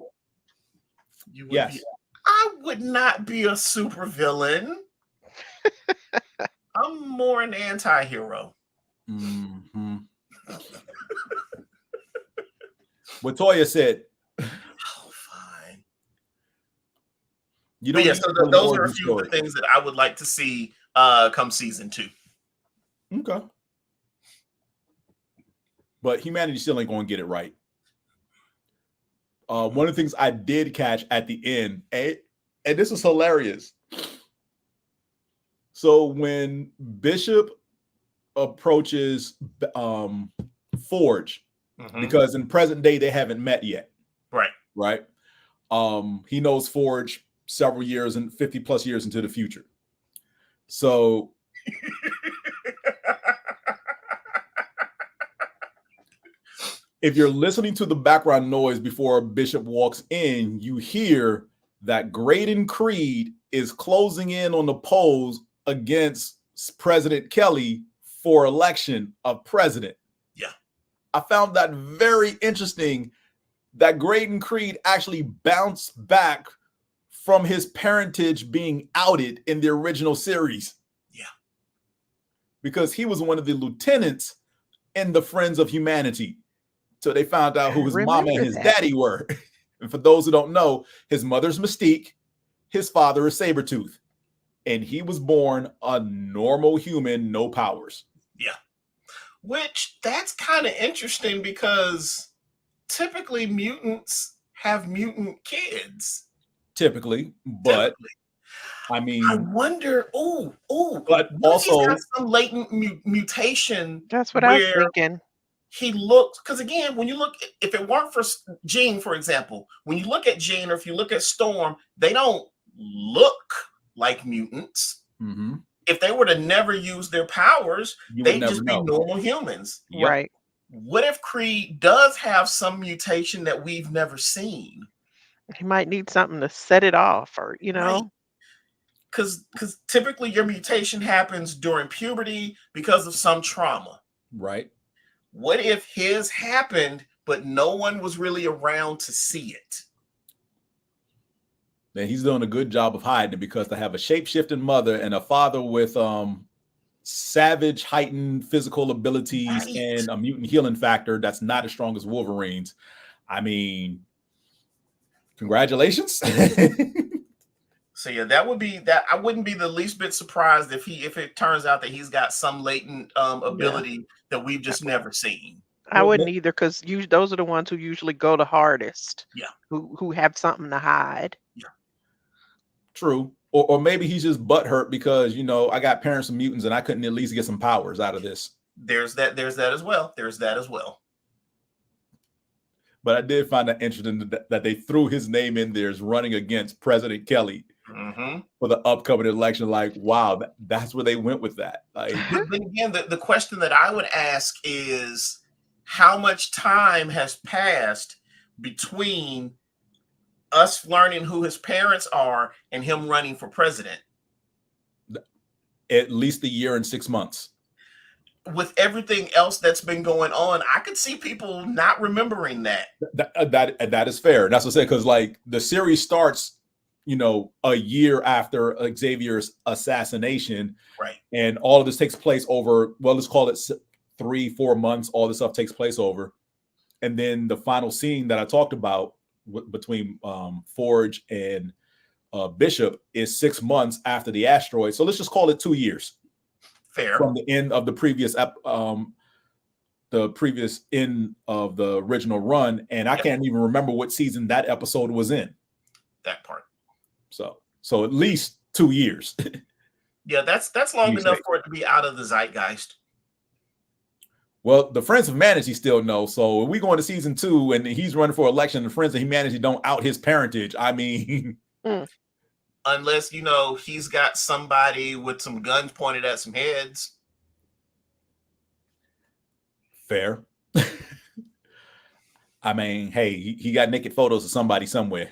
Yes. I would not be a supervillain. I'm more an anti-hero. Mm-hmm. What Toya said. Oh, fine. You don't. So those are a few of the things that I would like to see come season 2. Okay. But humanity still ain't going to get it right. One of the things I did catch at the end, and this is hilarious. So when Bishop approaches Forge, because in present day they haven't met yet. Right. He knows Forge several years and 50 plus years into the future. So if you're listening to the background noise before Bishop walks in, you hear that Graydon Creed is closing in on the polls against President Kelly for election of president. Yeah. I found that very interesting that Graydon Creed actually bounced back from his parentage being outed in the original series. Yeah. Because he was one of the lieutenants in the Friends of Humanity. So they found out who his mama and his daddy were. And for those who don't know, his mother's Mystique, his father is Sabretooth. And he was born a normal human, no powers. Yeah. Which that's kind of interesting because typically mutants have mutant kids. Typically, but I mean, I wonder. But also, he's got some latent mutation. That's what I was thinking. He looks, because again, when you look, if it weren't for Jean, for example, when you look at Jean or if you look at Storm, they don't look like mutants. Mm-hmm. If they were to never use their powers, they'd just be normal humans. Yep. Right. What if Creed does have some mutation that we've never seen? He might need something to set it off, or Right. Because typically your mutation happens during puberty because of some trauma. Right. What if his happened, but no one was really around to see it? Then he's doing a good job of hiding it because to have a shape-shifting mother and a father with savage, heightened physical abilities and a mutant healing factor that's not as strong as Wolverine's. I mean, congratulations. So yeah, that would be that. I wouldn't be the least bit surprised if it turns out that he's got some latent ability that we've just never seen. I wouldn't either, because those are the ones who usually go the hardest. Yeah. Who have something to hide. Yeah. True. Or maybe he's just butthurt because, you know, I got parents of mutants and I couldn't at least get some powers out of this. There's that as well. But I did find that interesting that they threw his name in there as running against President Kelly for the upcoming election. Like, wow, that's where they went with that. Like, but then again, the question that I would ask is how much time has passed between us learning who his parents are and him running for president? At least a year and 6 months. With everything else that's been going on, I could see people not remembering that. That is fair. That's what I said, because like the series starts, you know, a year after Xavier's assassination, right? And all of this takes place over, well, let's call it 3-4 months. All this stuff takes place over, and then the final scene that I talked about between Forge and Bishop is 6 months after the asteroid. So let's just call it 2 years. Fair. From the end of the previous end of the original run, and I can't even remember what season that episode was in. That part. So at least 2 years. Yeah, that's long enough for it to be out of the zeitgeist. Well, the Friends of Humanity still know. So if we go into season 2 and he's running for election, the Friends of Humanity don't out his parentage. I mean, unless, you know, he's got somebody with some guns pointed at some heads. Fair. I mean, hey, he got naked photos of somebody somewhere.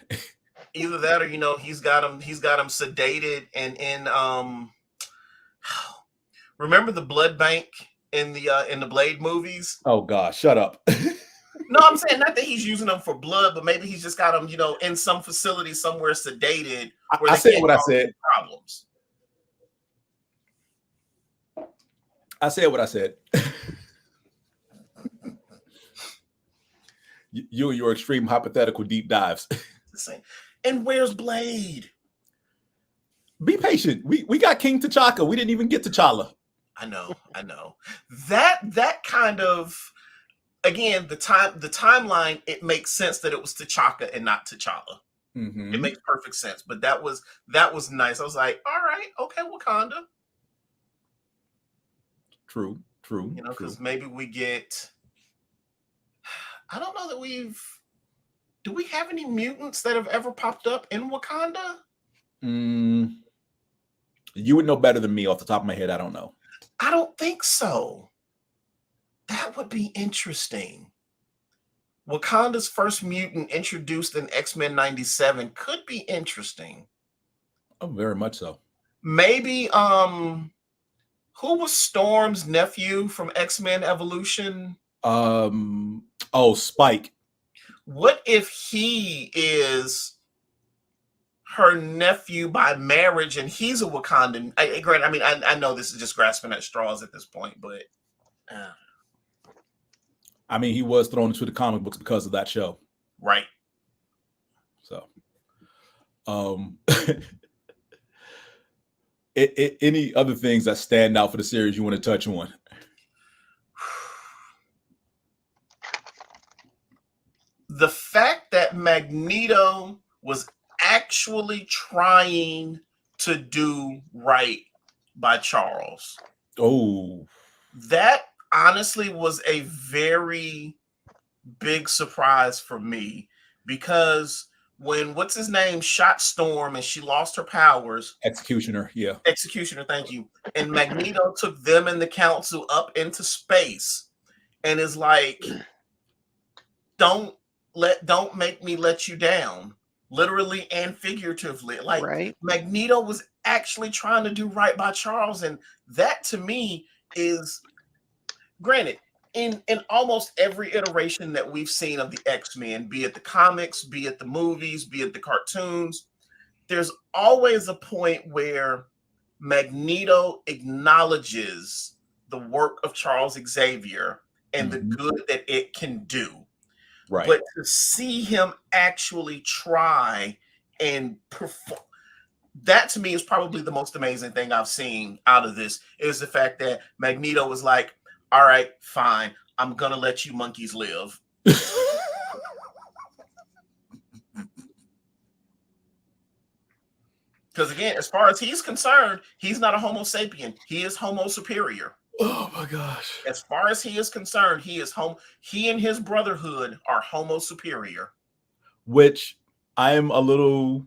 Either that or, you know, he's got him sedated and in remember the blood bank in the Blade movies? Oh gosh, shut up. No, I'm saying not that he's using them for blood, but maybe he's just got them, you know, in some facility somewhere sedated. I said what I said. Problems. I said what I said. You and your extreme hypothetical deep dives. And where's Blade? Be patient. We got King T'Chaka. We didn't even get T'Challa. I know. That kind of, again, the timeline, it makes sense that it was T'Chaka and not T'Challa. Mm-hmm. It makes perfect sense. But that was nice. I was like, all right, okay, Wakanda. True. You know, because maybe we get, I don't know that do we have any mutants that have ever popped up in Wakanda? You would know better than me off the top of my head. I don't know. I don't think so. That would be interesting. Wakanda's first mutant introduced in X-Men 97 could be interesting. Oh, very much so. Maybe who was Storm's nephew from X-Men Evolution? Spike. What if he is her nephew by marriage and he's a Wakandan? I know this is just grasping at straws at this point, but I mean, he was thrown into the comic books because of that show. Right. So, any other things that stand out for the series you want to touch on? The fact that Magneto was actually trying to do right by Charles. Oh, that honestly was a very big surprise for me, because when what's his name shot Storm and she lost her powers, Executioner, thank you, and Magneto took them and the council up into space and is like, don't make me let you down, literally and figuratively. Like, right. Magneto was actually trying to do right by Charles, and that to me is, granted, in almost every iteration that we've seen of the X-Men, be it the comics, be it the movies, be it the cartoons, there's always a point where Magneto acknowledges the work of Charles Xavier and the good that it can do. right. But to see him actually try and perform, that to me is probably the most amazing thing I've seen out of this, is the fact that Magneto was like, all right, fine, I'm gonna let you monkeys live. Because again, as far as he's concerned, he's not a Homo sapien. He is Homo superior. Oh my gosh. As far as he is concerned, he and his brotherhood are Homo superior. Which I am a little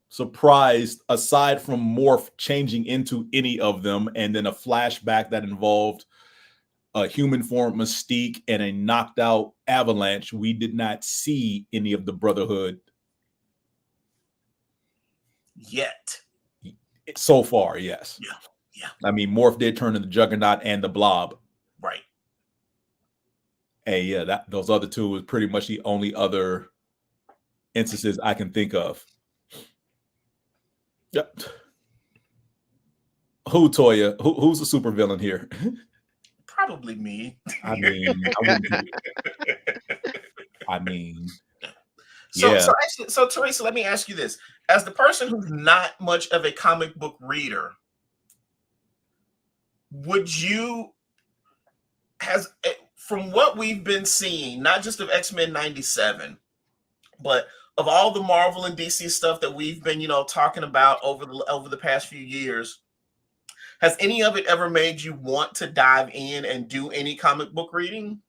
surprised, aside from Morph changing into any of them, and then a flashback that involved a human form Mystique and a knocked out Avalanche, we did not see any of the Brotherhood yet. So far, yes. Yeah. I mean, Morph did turn into Juggernaut and the Blob. Right. And yeah, those other two was pretty much the only other instances I can think of. Yep. Toya? Who's the supervillain here? Probably me. I mean, So Teresa, let me ask you this: as the person who's not much of a comic book reader, from what we've been seeing, not just of X-Men 97, but of all the Marvel and DC stuff that we've been, talking about over the past few years, has any of it ever made you want to dive in and do any comic book reading?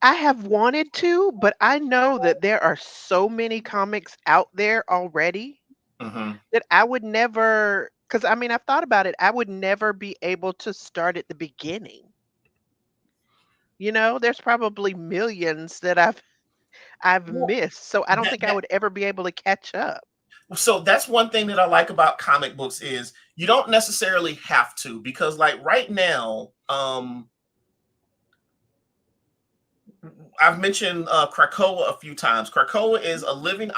I have wanted to, but I know that there are so many comics out there already that I would never, because I mean, I've thought about it, I would never be able to start at the beginning. There's probably millions that I've missed, so I don't think I would ever be able to catch up. So that's one thing that I like about comic books, is you don't necessarily have to, because like right now, I've mentioned Krakoa a few times. Krakoa is a living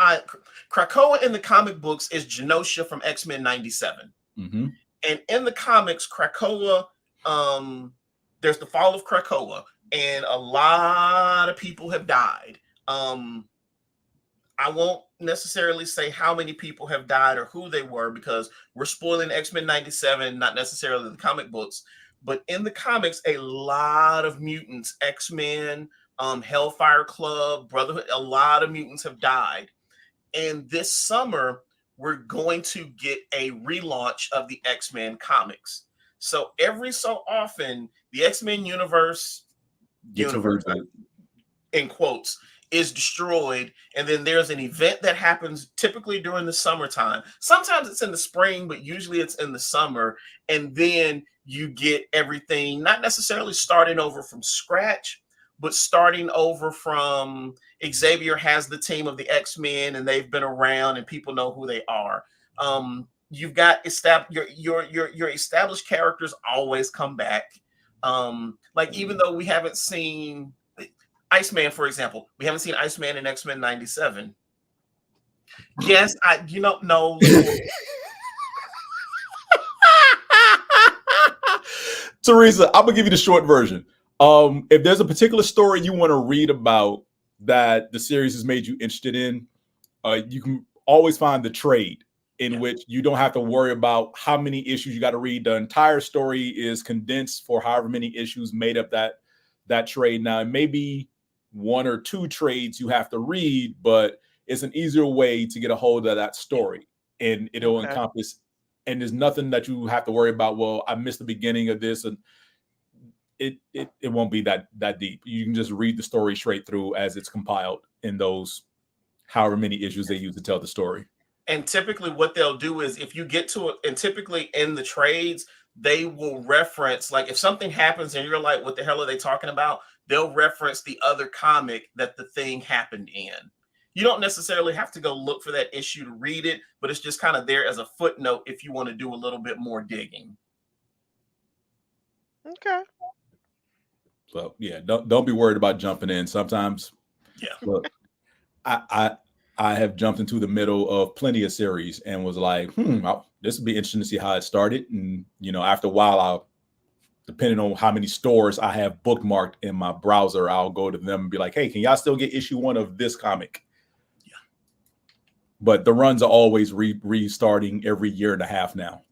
Krakoa in the comic books is Genosha from X-Men 97. And in the comics, Krakoa, there's the fall of Krakoa, and a lot of people have died. I won't necessarily say how many people have died or who they were, because we're spoiling X-Men 97, not necessarily the comic books. But in the comics, a lot of mutants, X-Men, Hellfire Club, Brotherhood, a lot of mutants have died. And this summer, we're going to get a relaunch of the X-Men comics. So every so often, the X-Men universe in quotes, is destroyed, and then there's an event that happens typically during the summertime. Sometimes it's in the spring, but usually it's in the summer, and then you get everything not necessarily starting over from scratch, but starting over from Xavier has the team of the X-Men, and they've been around and people know who they are. You've got your established characters always come back. Like even though we haven't seen Iceman, for example, we haven't seen Iceman in X-Men 97. Yes, no. Teresa, I'm gonna give you the short version. If there's a particular story you want to read about that the series has made you interested in, you can always find the trade in which you don't have to worry about how many issues you got to read. The entire story is condensed for however many issues made up that trade. Now, it may be 1 or 2 trades you have to read, but it's an easier way to get a hold of that story, and it'll encompass. And there's nothing that you have to worry about. Well, I missed the beginning of this, and it won't be that deep. You can just read the story straight through as it's compiled in those however many issues they use to tell the story. And typically what they'll do is if you get to it, and typically in the trades, they will reference, like if something happens and you're like, what the hell are they talking about? They'll reference the other comic that the thing happened in. You don't necessarily have to go look for that issue to read it, but it's just kind of there as a footnote if you want to do a little bit more digging. Okay. So yeah, don't be worried about jumping in. Sometimes, look, I have jumped into the middle of plenty of series and was like, this would be interesting to see how it started. And after a while, depending on how many stores I have bookmarked in my browser, I'll go to them and be like, hey, can y'all still get issue 1 of this comic? Yeah. But the runs are always restarting every year and a half now.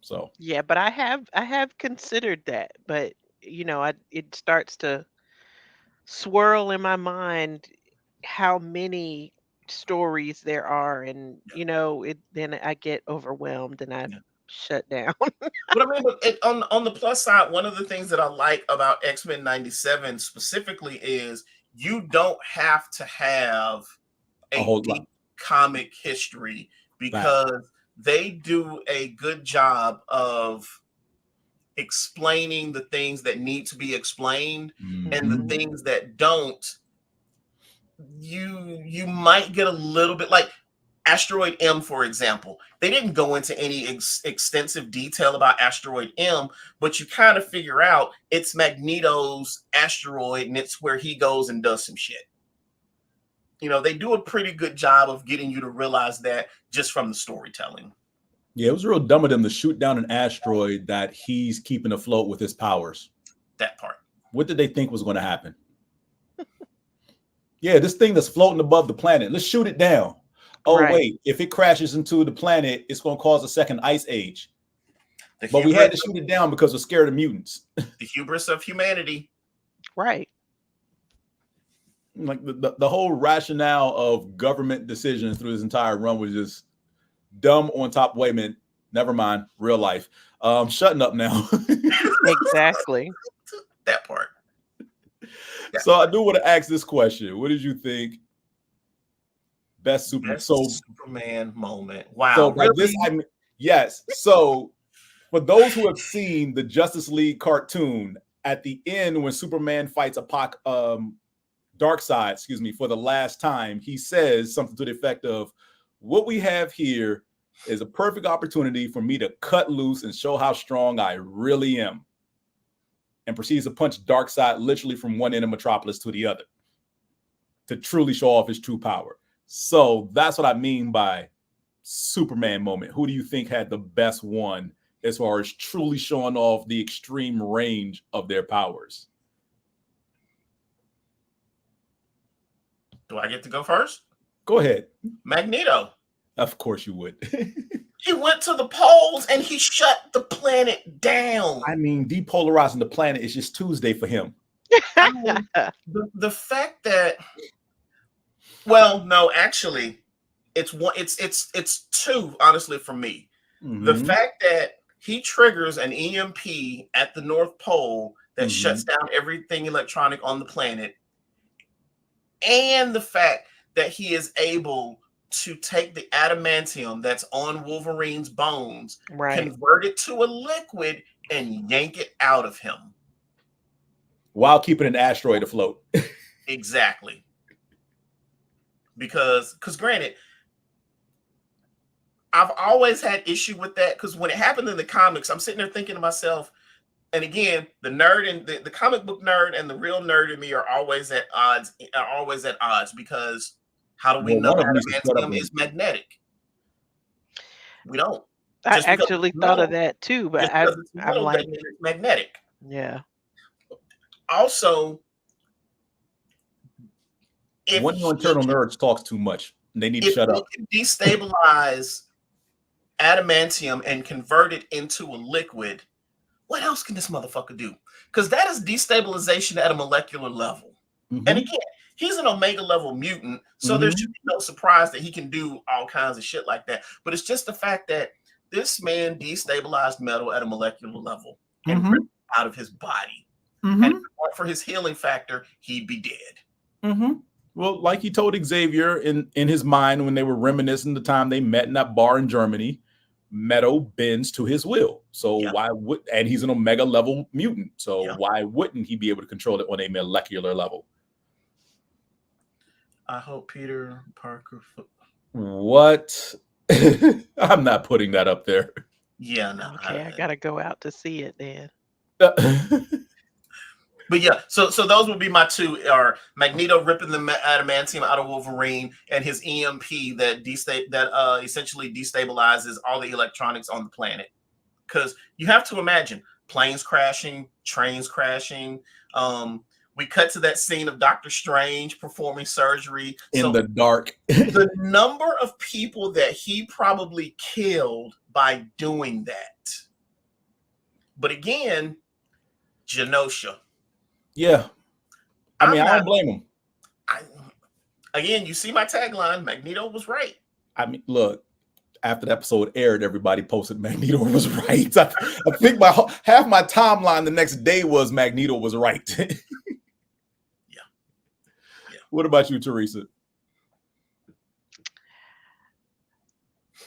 So yeah, but I have considered that, but it starts to swirl in my mind how many stories there are, and then I get overwhelmed and I shut down. But I mean, on the plus side, one of the things that I like about X-Men 97 specifically is you don't have to have a whole deep lot. comic history, because they do a good job of explaining the things that need to be explained, and the things that don't, you might get a little bit, like Asteroid M, for example. They didn't go into any extensive detail about Asteroid M, but you kind of figure out it's Magneto's asteroid and it's where he goes and does some shit. They do a pretty good job of getting you to realize that just from the storytelling. Yeah, it was real dumb of them to shoot down an asteroid that he's keeping afloat with his powers. That part. What did they think was going to happen? Yeah, this thing that's floating above the planet, let's shoot it down. Oh, wait, if it crashes into the planet, it's going to cause a second ice age. But we had to shoot it down because we're scared of mutants. The hubris of humanity. Right. Like the whole rationale of government decisions through this entire run was just dumb on top. Wait a minute, never mind, real life. Shutting up now. Exactly. That part. Yeah. So I do want to ask this question. What did you think? Best Superman moment. Wow. So by this, yes. So for those who have seen the Justice League cartoon, at the end when Superman fights Darkseid, for the last time, he says something to the effect of, what we have here is a perfect opportunity for me to cut loose and show how strong I really am. And proceeds to punch Darkseid literally from one end of Metropolis to the other to truly show off his true power. So that's what I mean by Superman moment. Who do you think had the best one as far as truly showing off the extreme range of their powers? Do I get to go first? Go ahead. Magneto. Of course you would. He went to the poles and he shut the planet down. I mean, depolarizing the planet is just Tuesday for him. I mean, the fact that, well, no, actually, it's one. It's 2, honestly, for me. Mm-hmm. The fact that he triggers an EMP at the North Pole that shuts down everything electronic on the planet, and the fact that he is able to take the adamantium that's on Wolverine's bones, convert it to a liquid, and yank it out of him. While keeping an asteroid afloat. Exactly. Because granted, I've always had issue with that because when it happened in the comics, I'm sitting there thinking to myself, and again, the nerd and the comic book nerd and the real nerd in me are always at odds. Because how do we Well, know one of them needs to shut up. adamantium is magnetic? We don't. I Just because actually it's thought of metal, that too, but just because it's I'm metal like, doesn't mean it's magnetic. yeah. Also, if One of your internal nerds talks too much. They need to if shut he up. can destabilize adamantium and convert it into a liquid, what else can this motherfucker do? Because that is destabilization at a molecular level. Mhm. And again, he's an omega level mutant, so there should be no surprise that he can do all kinds of shit like that. But it's just the fact that this man destabilized metal at a molecular level and ripped it out of his body. And if it weren't for his healing factor, he'd be dead. Well, like he told Xavier in his mind when they were reminiscing the time they met in that bar in Germany, metal bends to his will. So why would, and he's an omega level mutant. So why wouldn't he be able to control it on a molecular level? I hope Peter Parker. What? I'm not putting that up there. Yeah, no. Okay, I gotta go out to see it then. But yeah, so those would be my two: are Magneto ripping the adamantium out of Wolverine, and his EMP that essentially destabilizes all the electronics on the planet. Because you have to imagine planes crashing, trains crashing. We cut to that scene of Doctor Strange performing surgery in the dark. The number of people that he probably killed by doing that. But again, Genosha. Yeah. I mean, I don't blame him. Again, you see my tagline, Magneto was right. I mean, look, after the episode aired, everybody posted Magneto was right. I think half my timeline the next day was Magneto was right. Yeah. What about you, Teresa?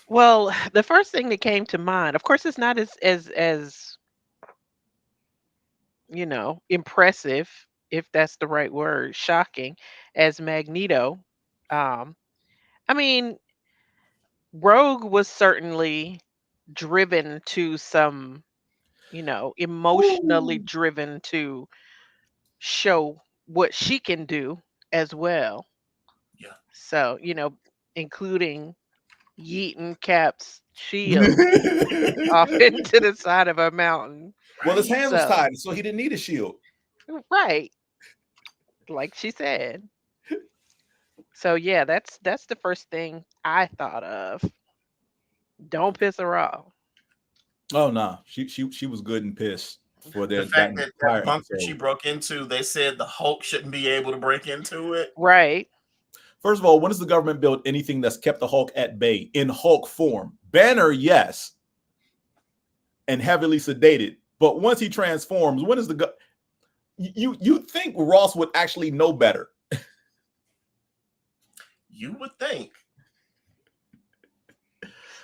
Well, the first thing that came to mind, of course, it's not as you know, impressive, if that's the right word, shocking, as Magneto. I mean, Rogue was certainly driven to some, you know, emotionally driven to show what she can do as well. Yeah. So, you know, including yeeting Cap's shield off into the side of a mountain. Well, his hands was tied, so he didn't need a shield. Right. Like she said. So yeah, that's the first thing I thought of. Don't piss her off. Oh no, she was good and pissed for the fact that bunker she broke into, they said the Hulk shouldn't be able to break into it. Right. First of all, when has the government built anything that's kept the Hulk at bay in Hulk form? Banner, yes, and heavily sedated. But once he transforms, when is the you think Ross would actually know better? You would think.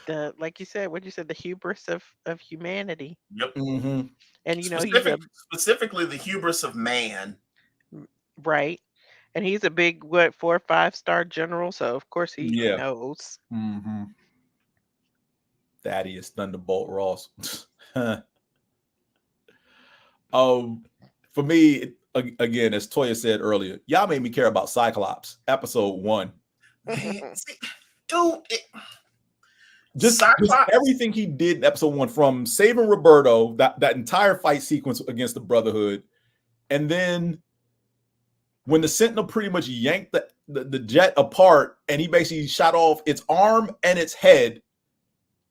The like you said, what you said, the hubris of humanity. Yep. And you know, specifically the hubris of man. Right. And he's a big 4 or 5 star general, so of course he knows. Thaddeus Thunderbolt Ross. For me, again, as Toya said earlier, y'all made me care about Cyclops, episode 1. Dude, just everything he did in episode 1, from saving Roberto, that entire fight sequence against the Brotherhood, and then when the Sentinel pretty much yanked the jet apart and he basically shot off its arm and its head.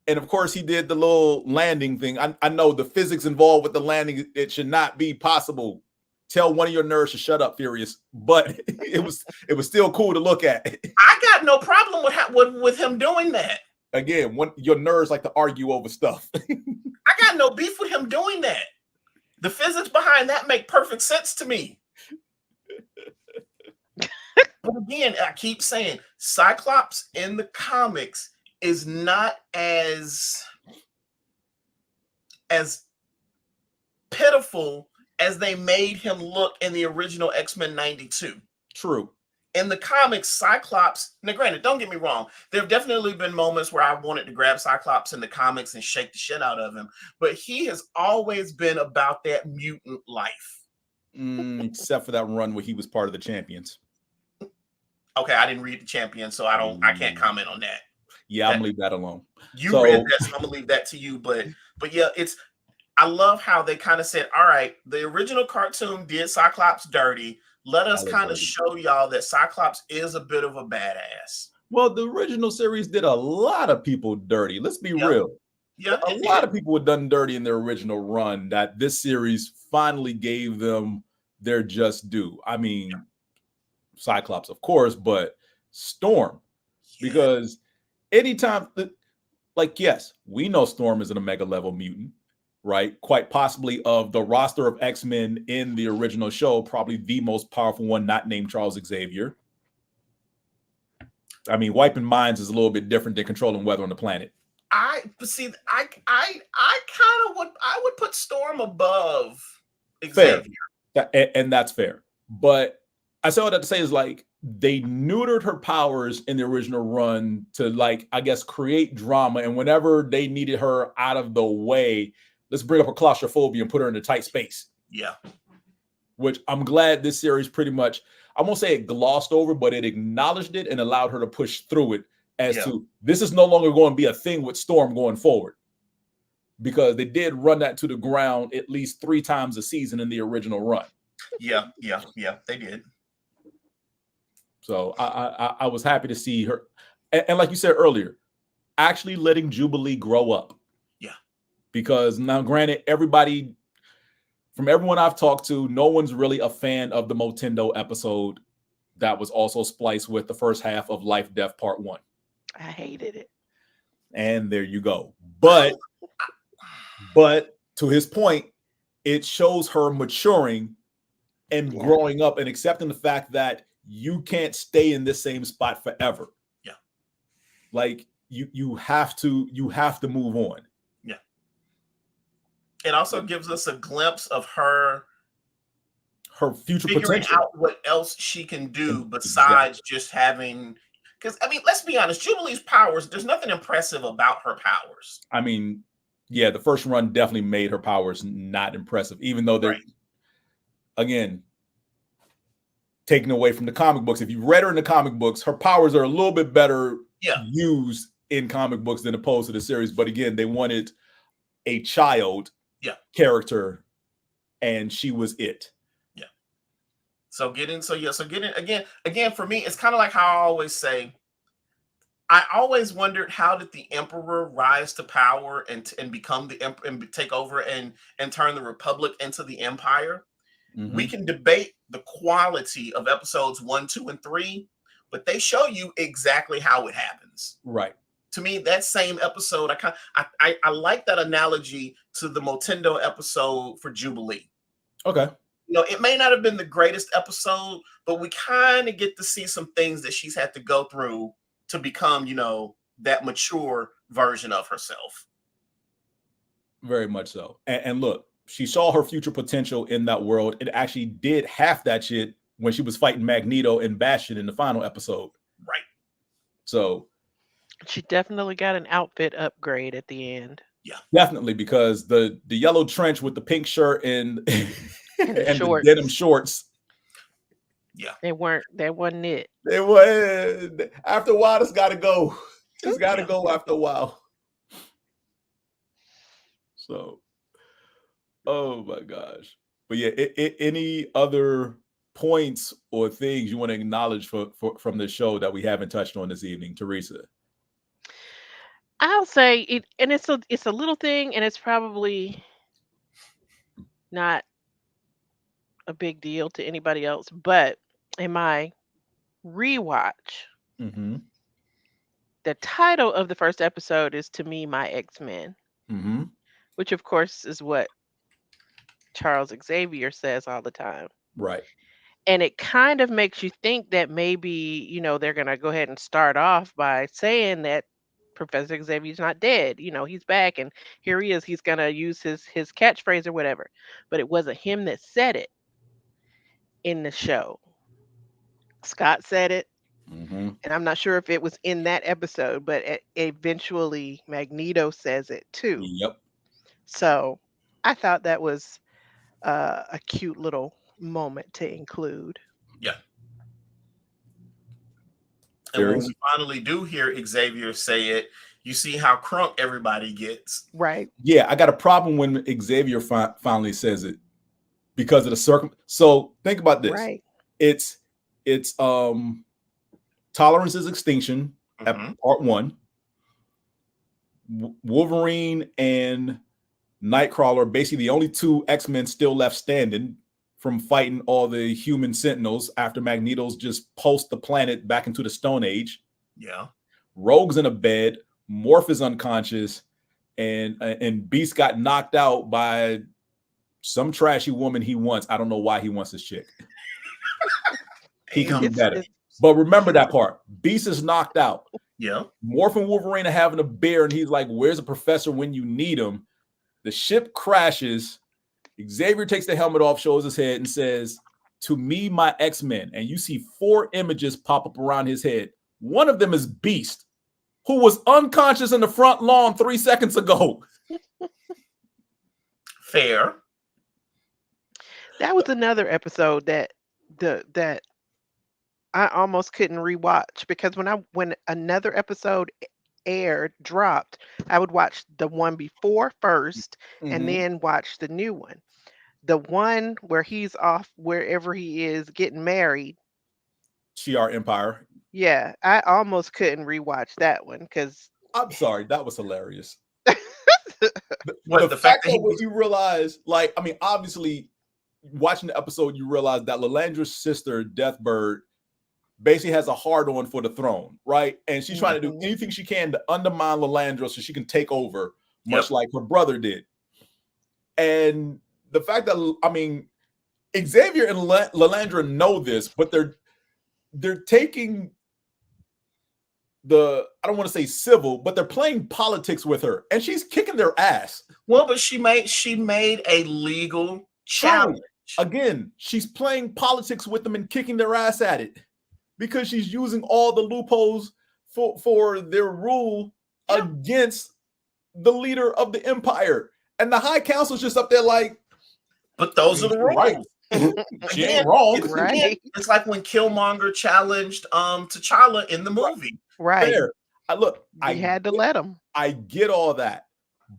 And of course, he did the little landing thing. I know the physics involved with the landing, it should not be possible. Tell one of your nerds to shut up, Furious. But it was still cool to look at. I got no problem with him doing that. Again, your nerds like to argue over stuff. I got no beef with him doing that. The physics behind that make perfect sense to me. But again, I keep saying Cyclops in the comics is not as pitiful as they made him look in the original X-Men 92. True. in the comics, Cyclops, now granted, don't get me wrong, there have definitely been moments where I wanted to grab Cyclops in the comics and shake the shit out of him, but he has always been about that mutant life. Except for that run where he was part of the Champions. Okay, I didn't read the Champion, so I can't comment on that. Yeah, I'm gonna leave that alone. You read that, so I'm gonna leave that to you. But yeah, I love how they kind of said, all right, the original cartoon did Cyclops dirty. Let us kind of show y'all that Cyclops is a bit of a badass. Well, the original series did a lot of people dirty. Let's be real. Yeah, a lot of people were done dirty in their original run that this series finally gave them their just due. I mean, Cyclops, of course, but Storm, because anytime, yes, we know Storm is an Omega level mutant, right? Quite possibly of the roster of X-Men in the original show, probably the most powerful one, not named Charles Xavier. I mean, wiping minds is a little bit different than controlling weather on the planet. I kind of would put Storm above Xavier. Fair. And that's fair. But I saw that to say is like they neutered her powers in the original run to, like, I guess, create drama. And whenever they needed her out of the way, let's bring up her claustrophobia and put her in a tight space. Yeah. Which I'm glad this series pretty much, I won't say it glossed over, but it acknowledged it and allowed her to push through it as to this is no longer going to be a thing with Storm going forward. Because they did run that to the ground at least 3 times a season in the original run. Yeah, they did. So I was happy to see her. And like you said earlier, actually letting Jubilee grow up. Yeah. Because now, granted, from everyone I've talked to, no one's really a fan of the Motendo episode that was also spliced with the first half of Life, Death Part 1. I hated it. And there you go. But to his point, it shows her maturing and growing up and accepting the fact that you can't stay in this same spot forever. Yeah. Like you have to move on. Yeah. It also gives us a glimpse of her future figuring potential, out what else she can do besides just having, because I mean, let's be honest, Jubilee's powers, there's nothing impressive about her powers. I mean, yeah, the first run definitely made her powers not impressive, even though they're again taken away from the comic books. If you read her in the comic books, her powers are a little bit better used in comic books than opposed to the series. But again, they wanted a child character, and she was it. Yeah. So getting again for me, it's kind of like how I always say, I always wondered, how did the Emperor rise to power and become the Emperor and take over and turn the Republic into the Empire? Mm-hmm. We can debate the quality of episodes 1, 2, and 3, but they show you exactly how it happens. Right. To me, that same episode, I like that analogy to the Motendo episode for Jubilee. Okay. You know, it may not have been the greatest episode, but we kind of get to see some things that she's had to go through to become, you know, that mature version of herself. Very much so. And look, she saw her future potential in that world. It actually did half that shit when she was fighting Magneto and Bastion in the final episode. Right. So she definitely got an outfit upgrade at the end. Yeah. Definitely, because the yellow trench with the pink shirt and the denim shorts. Yeah. That wasn't it. It was, after a while, it's gotta go. It's gotta go after a while. So, oh my gosh. But yeah, any other points or things you want to acknowledge from the show that we haven't touched on this evening, Teresa? I'll say it, and it's a little thing, and it's probably not a big deal to anybody else, but in my rewatch, the title of the first episode is, to me, My X-Men, which of course is what Charles Xavier says all the time. Right. And it kind of makes you think that maybe, you know, they're going to go ahead and start off by saying that Professor Xavier's not dead. You know, he's back, and here he is. He's going to use his catchphrase or whatever. But it wasn't him that said it in the show. Scott said it, Mm-hmm. and I'm not sure if it was in that episode, but eventually Magneto says it too. Yep. So I thought that was a cute little moment to include. Yeah. And when Theories? we finally do hear Xavier say it, you see how crunk everybody gets. Right. Yeah, I got a problem when Xavier finally says it because of the So think about this. Right. It's tolerance is extinction at Mhm. part 1. Wolverine and Nightcrawler are basically the only 2 X-Men still left standing from fighting all the human Sentinels after Magneto's just pulsed the planet back into the Stone Age. Yeah. Rogue's in a bed, Morph is unconscious, and Beast got knocked out by some trashy woman he wants. I don't know why he wants this chick. He can do better. But remember that part. Beast is knocked out. Yeah. Morph and Wolverine are having a beer, and he's like, "Where's the professor when you need him?" The ship crashes. Xavier takes the helmet off, shows his head, and says, "To me, my X-Men." And you see 4 images pop up around his head. One of them is Beast, who was unconscious in the front lawn 3 seconds ago. Fair. That was another episode that I almost couldn't rewatch because when another episode dropped, I would watch the one before first and then watch the new one. The one where he's off wherever he is getting married. Shi'ar Empire. Yeah, I almost couldn't rewatch that one because I'm sorry, that was hilarious. What, the fact that you realize, like, I mean, obviously, watching the episode, you realize that Lalandra's sister, Deathbird, basically has a hard-on for the throne, right? And she's trying to do anything she can to undermine Lalandra so she can take over, much like her brother did. And the fact that, I mean, Xavier and Lalandra know this, but they're taking I don't want to say civil, but they're playing politics with her, and she's kicking their ass. Well, but she made a legal challenge. Again, she's playing politics with them and kicking their ass at it because she's using all the loopholes for their rule against the leader of the empire. And the High Council's just up there like, but those are the rules. Right. She ain't wrong. Right. It's like when Killmonger challenged T'Challa in the movie. Right. Fair. I had to let him. I get all that.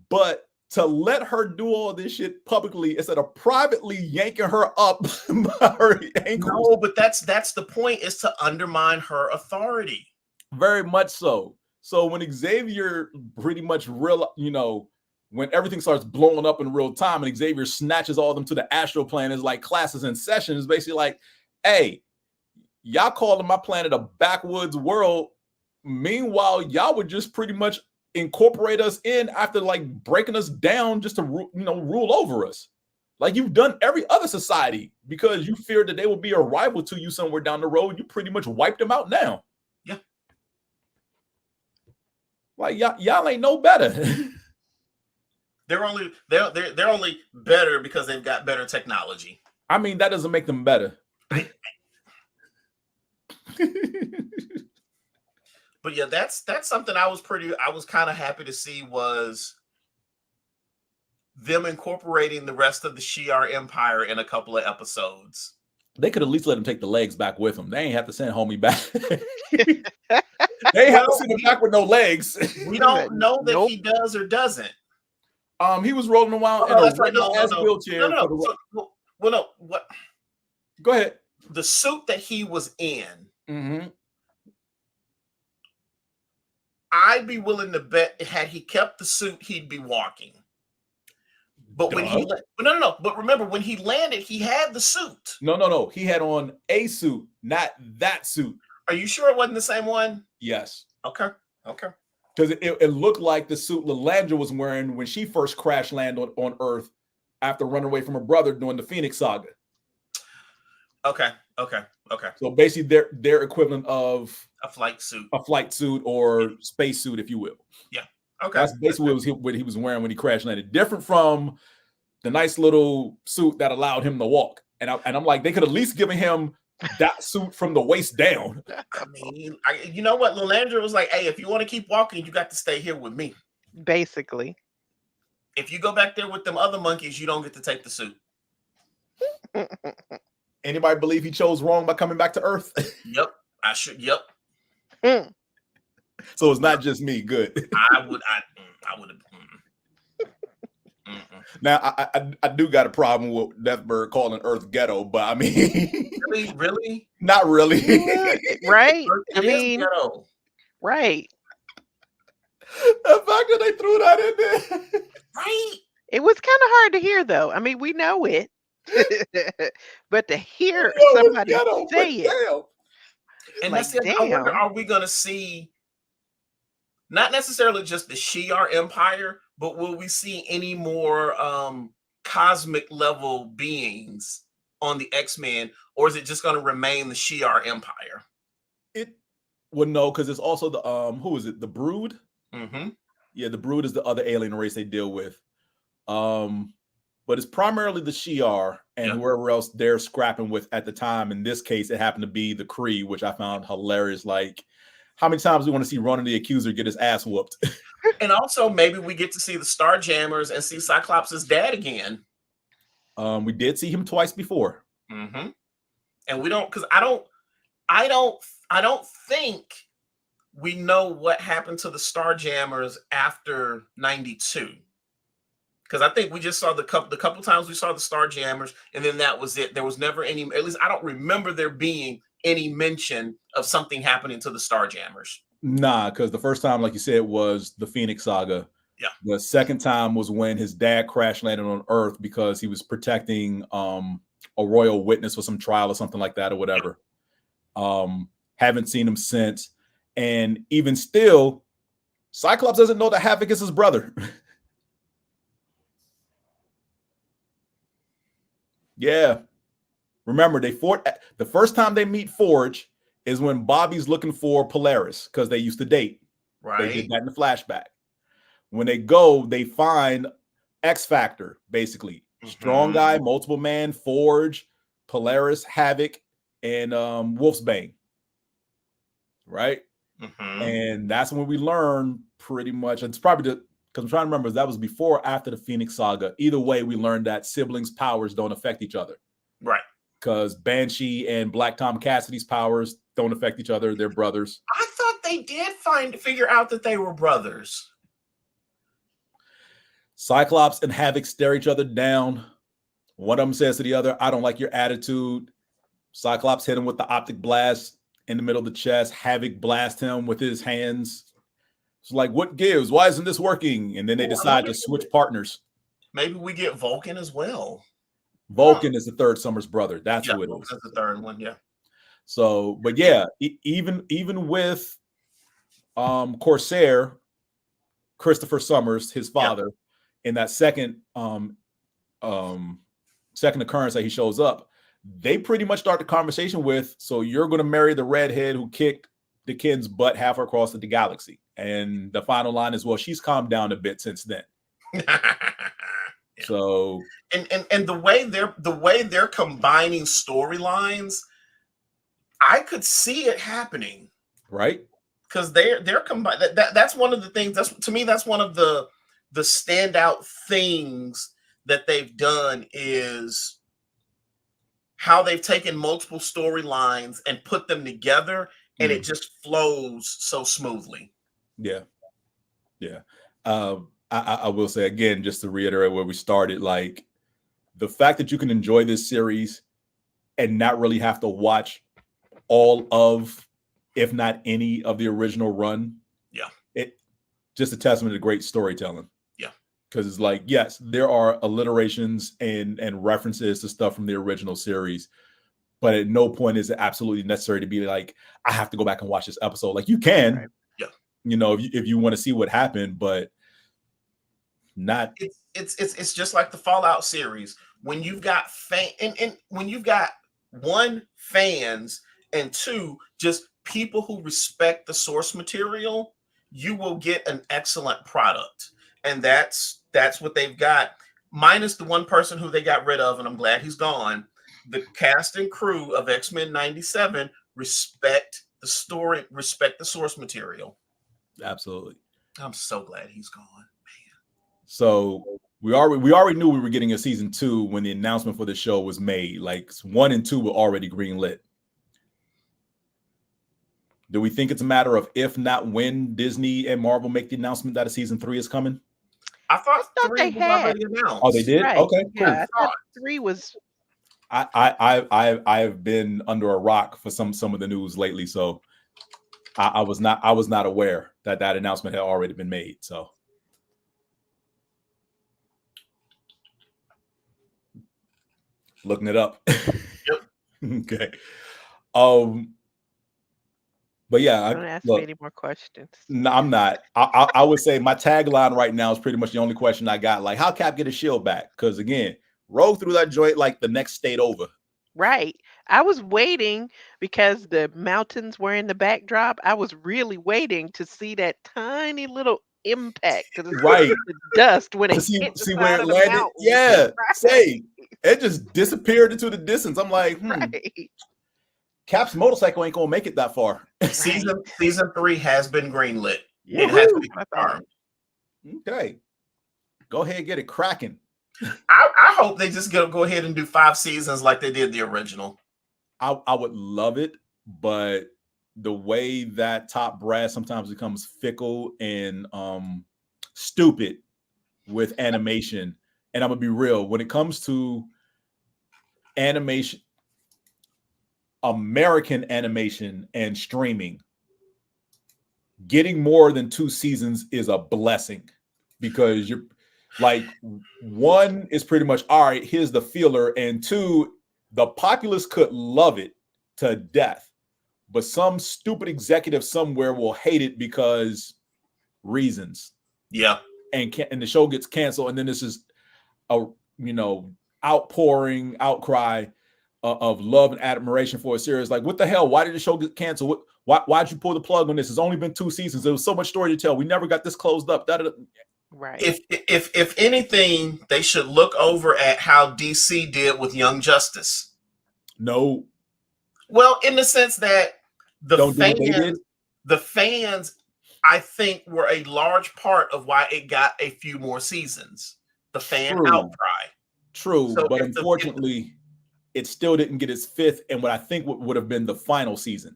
But to let her do all this shit publicly instead of privately yanking her up by her ankles. No, but that's the point, is to undermine her authority. Very much so. So when Xavier pretty much when everything starts blowing up in real time and Xavier snatches all of them to the astral plane, is like classes in session, is basically like, hey, y'all calling my planet a backwoods world. Meanwhile, y'all would just pretty much incorporate us in after like breaking us down just to rule over us. Like you've done every other society because you feared that they would be a rival to you somewhere down the road. You pretty much wiped them out now. Yeah. Like y'all ain't no better. They're only better because they've got better technology. I mean, that doesn't make them better. But yeah, that's something I was kind of happy to see, was them incorporating the rest of the Shi'ar Empire in a couple of episodes. They could at least let him take the legs back with him. They ain't have to send homie back. They ain't have to send him back with no legs. We don't know that he does or doesn't. He was rolling around in a wheelchair. No. What? Go ahead. The suit that he was in. Mm-hmm. I'd be willing to bet had he kept the suit, he'd be walking. But when But remember, when he landed, he had the suit. No. He had on a suit, not that suit. Are you sure it wasn't the same one? Yes. Okay. Because it looked like the suit Lalandra was wearing when she first crash landed on Earth after running away from her brother during the Phoenix Saga. Okay. So basically, their equivalent of a flight suit or space suit, if you will. Yeah. Okay. That's basically what he was wearing when he crash landed. Different from the nice little suit that allowed him to walk. And I'm like, they could at least given him that suit from the waist down. I mean, you know what? Lilandra was like, hey, if you want to keep walking, you got to stay here with me. Basically. If you go back there with them other monkeys, you don't get to take the suit. Anybody believe he chose wrong by coming back to Earth? Yep. I should. Yep. So it's not just me. Good. I would have. Now I do got a problem with Deathbird calling Earth ghetto, but I mean, really, not really. Right? I mean, ghetto. Right. The fact that they threw that in there, right? It was kind of hard to hear, though. I mean, we know it, but to hear somebody ghetto, say it, damn. And like, that's it. I wonder, are we going to see not necessarily just the Shi'ar Empire, but will we see any more cosmic level beings on the X-Men, or is it just going to remain the Shi'ar Empire? Well, no, because it's also the who is it? The Brood. Mm-hmm. Yeah, the Brood is the other alien race they deal with. But it's primarily the Shi'ar and whoever else they're scrapping with at the time. In this case, it happened to be the Kree, which I found hilarious. Like, how many times we want to see Ronan the Accuser get his ass whooped? And also, maybe we get to see the Starjammers and see Cyclops' dad again. We did see him twice before. Mm-hmm. And we don't, because I don't think we know what happened to the Starjammers after 92. Because I think we just saw the couple times we saw the Starjammers, and then that was it. There was never any, at least I don't remember there being any mention of something happening to the Starjammers. Nah, because the first time, like you said, was the Phoenix Saga. Yeah. The second time was when his dad crash landed on Earth because he was protecting a royal witness for some trial or something like that or whatever. Haven't seen him since. And even still, Cyclops doesn't know that Havoc is his brother. Yeah. Remember, they fought the first time they meet Forge is when Bobby's looking for Polaris because they used to date. Right. They did that in the flashback. When they go, they find X Factor, basically. Strong guy, multiple man, Forge, Polaris, Havoc, and Wolfsbane. Right? And that's when we learn pretty much, it's probably because I'm trying to remember if that was before or after the Phoenix Saga. Either way, we learned that siblings' powers don't affect each other. Right. Because Banshee and Black Tom Cassidy's powers don't affect each other. They're brothers. I thought they did figure out that they were brothers. Cyclops and Havoc stare each other down. One of them says to the other, I don't like your attitude. Cyclops hit him with the optic blast in the middle of the chest. Havoc blast him with his hands. It's like, what gives? Why isn't this working? And then they decide to switch partners. Maybe we get Vulcan as well. Vulcan is the third Summers brother. That's who it is. That's the third one, yeah. So, but yeah, even with Corsair, Christopher Summers, his father, in that second occurrence that he shows up, they pretty much start the conversation with, so you're going to marry the redhead who kicked the kid's butt half across the galaxy. And the final line is, well, she's calmed down a bit since then. So and the way they're combining storylines, I could see it happening. Right. Because they're combined. That's one of the things. That's one of the standout things that they've done is how they've taken multiple storylines and put them together, and it just flows so smoothly. Yeah. I will say again, just to reiterate where we started, like the fact that you can enjoy this series and not really have to watch all of, if not any of the original run. Yeah. It just a testament to great storytelling. Yeah. Because it's like, yes, there are alliterations and references to stuff from the original series, but at no point is it absolutely necessary to be like, I have to go back and watch this episode. Like you can, right. Yeah. You know, if you want to see what happened, but not. It's just like the Fallout series. When you've got when you've got one, fans, and two, just people who respect the source material, you will get an excellent product. And that's what they've got, minus the one person who they got rid of, and I'm glad he's gone. the cast and crew of X-Men 97 respect the story, respect the source material. Absolutely. I'm so glad he's gone. So we already knew we were getting a season 2 when the announcement for the show was made. Like 1 and 2 were already greenlit. Do we think it's a matter of if not when Disney and Marvel make the announcement that a season 3 is coming? I thought thought 3 they was had. already announced. Oh, they did? Right. Okay, cool. Yeah, I thought 3 was. I've been under a rock for some of the news lately, so I was not aware that announcement had already been made. So looking it up. Yep. Okay. But yeah, Don't ask me any more questions. No, I'm not. I would say my tagline right now is pretty much the only question I got. Like, how Cap get his shield back? Because again, roll through that joint like the next state over. Right. I was waiting because the mountains were in the backdrop. I was really waiting to see that tiny little impact because it's Right. the dust when it see hit the where side it of the landed. mountain. Yeah, Right. say it just disappeared into the distance. I'm like, Right. Cap's motorcycle ain't gonna make it that far. Season 3 has been greenlit. Yeah, It has that's been what I thought. confirmed. Okay, go ahead and get it cracking. I hope they just go ahead and do 5 seasons like they did the original. I would love it, but the way that top brass sometimes becomes fickle and stupid with animation, and I'm gonna be real, when it comes to animation, American animation and streaming, getting more than 2 seasons is a blessing, because you're like, 1 is pretty much all right, here's the feeler, and 2, the populace could love it to death, but some stupid executive somewhere will hate it because reasons. Yeah. And the show gets canceled, and then this is a outcry of love and admiration for a series. Like, what the hell? Why did the show get canceled? Why'd you pull the plug on this? It's only been 2 seasons. There was so much story to tell. We never got this closed up. Right. If anything, they should look over at how DC did with Young Justice. No. Well, in the sense that the fans, I think, were a large part of why it got a few more seasons. The fan outcry. True, so but unfortunately, it still didn't get its 5th and what I think would have been the final season.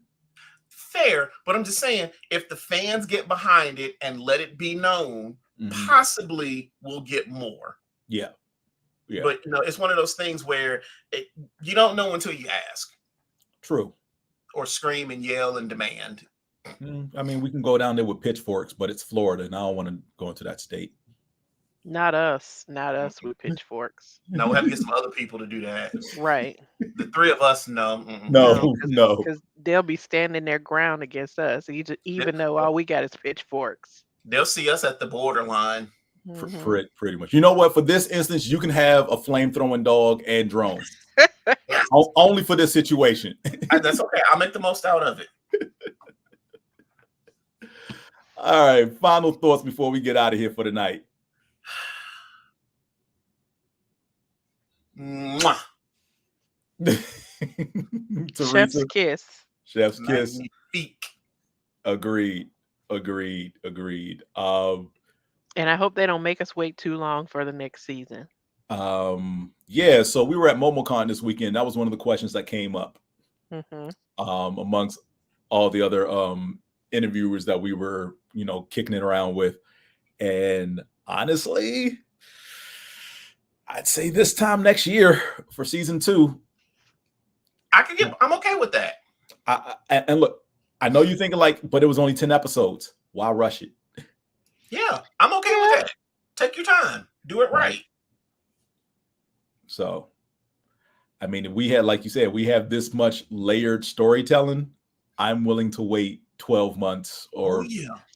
Fair, but I'm just saying, if the fans get behind it and let it be known, possibly we'll get more. Yeah. But it's one of those things where you don't know until you ask. True. Or scream and yell and demand. I mean, we can go down there with pitchforks, but it's Florida, and I don't want to go into that state. Not us with pitchforks. No, we'll have to get some other people to do that. Right. The 3 of us, no. No. Because they'll be standing their ground against us, even though all we got is pitchforks. They'll see us at the borderline. Pretty much. You know what? For this instance, you can have a flame-throwing dog and drones. Only for this situation. That's okay. I'll make the most out of it. All right. Final thoughts before we get out of here for the night. Mwah. Chef's kiss. Chef's kiss. Magnifique. Agreed. And I hope they don't make us wait too long for the next season. Yeah, so we were at MomoCon this weekend. That was one of the questions that came up amongst all the other interviewers that we were, kicking it around with. And honestly, I'd say this time next year for season 2. I'm okay with that. And look, I know you're thinking but it was only 10 episodes. Why rush it? Yeah, I'm okay with that. Take your time. Do it right. So, I mean, if we had, like you said, we have this much layered storytelling, I'm willing to wait 12 months or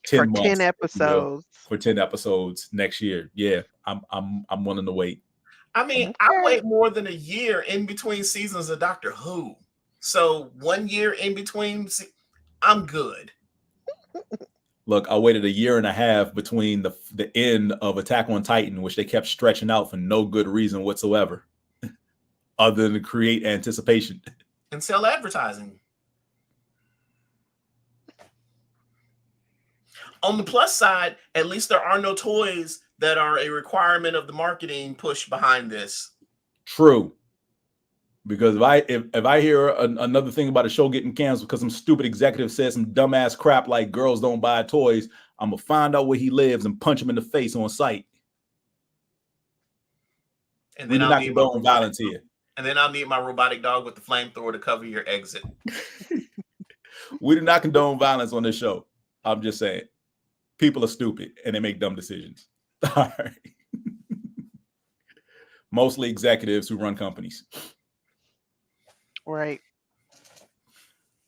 10 months 10 episodes. For 10 episodes next year. Yeah, I'm willing to wait. I mean, I wait more than a year in between seasons of Doctor Who. So 1 year in between, I'm good. Look, I waited a year and a half between the end of Attack on Titan, which they kept stretching out for no good reason whatsoever. other than to create anticipation and sell advertising. On the plus side, at least there are no toys that are a requirement of the marketing push behind this. True. Because if I hear another thing about a show getting canceled because some stupid executive said some dumbass crap like girls don't buy toys, I'm gonna find out where he lives and punch him in the face on sight. And then I'll need violence here. And then I'll need my robotic dog with the flamethrower to cover your exit. We do not condone violence on this show. I'm just saying, people are stupid and they make dumb decisions. All right. Mostly executives who run companies. Right.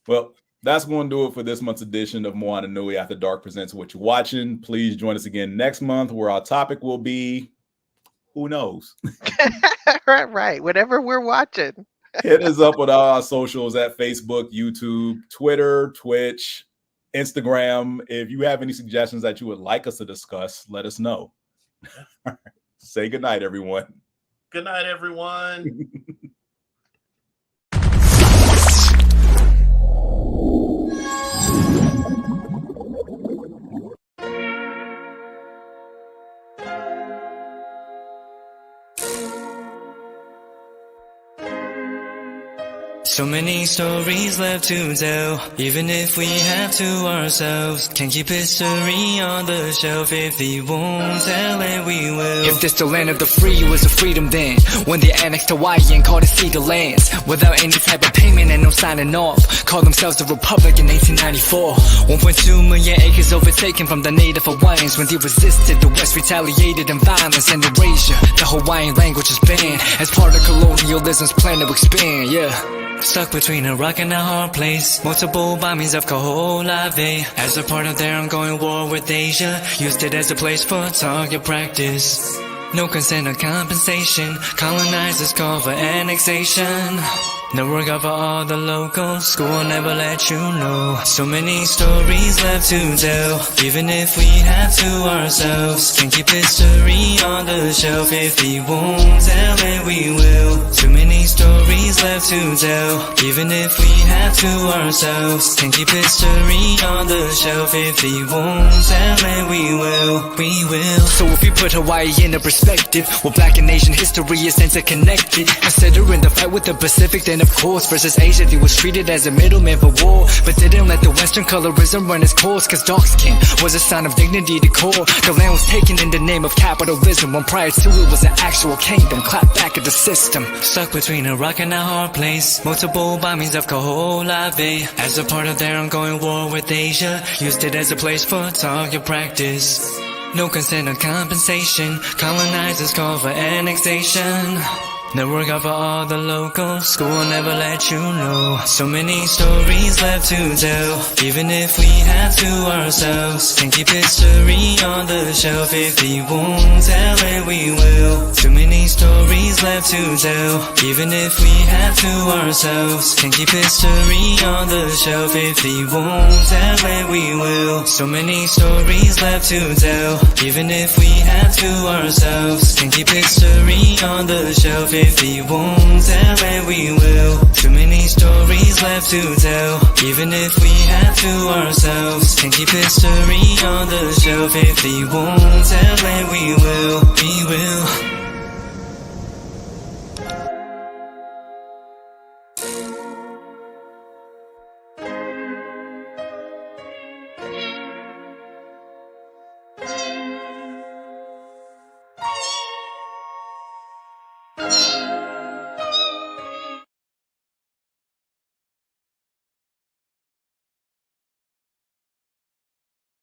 Well, that's going to do it for this month's edition of Moana Nui After Dark presents What You Watching. Please join us again next month where our topic will be, who knows? Right. Whatever we're watching. Hit us up with all our socials at Facebook, YouTube, Twitter, Twitch, Instagram. If you have any suggestions that you would like us to discuss, let us know. Say goodnight, everyone. Good night, everyone. So many stories left to tell, even if we have to ourselves. Can't keep history on the shelf. If we won't tell it, we will. If this the land of the free, it was a freedom then, when they annexed Hawaii and called it Cedar Lands, without any type of payment and no signing off. Called themselves the Republic in 1894. 1.2 million acres overtaken from the native Hawaiians. When they resisted, the West retaliated in violence and erasure. The Hawaiian language is banned as part of colonialism's plan to expand, yeah. Stuck between a rock and a hard place. Multiple bombings of Kaho'olawe as a part of their ongoing war with Asia. Used it as a place for target practice. No consent or compensation. Colonizers call for annexation. No regard for all the locals. School will never let you know. So many stories left to tell, even if we have to ourselves. Can't keep history on the shelf. If we won't tell it, we will. Too many stories left to tell, even if we have to ourselves. Can't keep history on the shelf. If we won't tell it, we will. We will. So if you put Hawaii into perspective, well, Black and Asian history is interconnected. Considering the fight with the Pacific, then of course, versus Asia, he was treated as a middleman for war, but didn't let the Western colorism run its course, cause dark skin was a sign of dignity to core. The land was taken in the name of capitalism, when prior to it was an actual kingdom. Clap back at the system. Stuck between a rock and a hard place. Multiple bombings of Kaho'olawe as a part of their ongoing war with Asia. Used it as a place for target practice. No consent or compensation. Colonizers call for annexation. No regard for all the locals. School will never let you know. So many stories left to tell, even if we have to ourselves. Can't keep history on the shelf. If we won't tell it, we will. Too many stories left to tell, even if we have to ourselves. Can't keep history on the shelf. If we won't tell it, we will. So many stories left to tell, even if we have to ourselves. Can't keep history on the shelf. If we won't tell it, we will. Too many stories left to tell, even if we have to ourselves. Can't keep history on the shelf. If we won't tell it, we will. We will.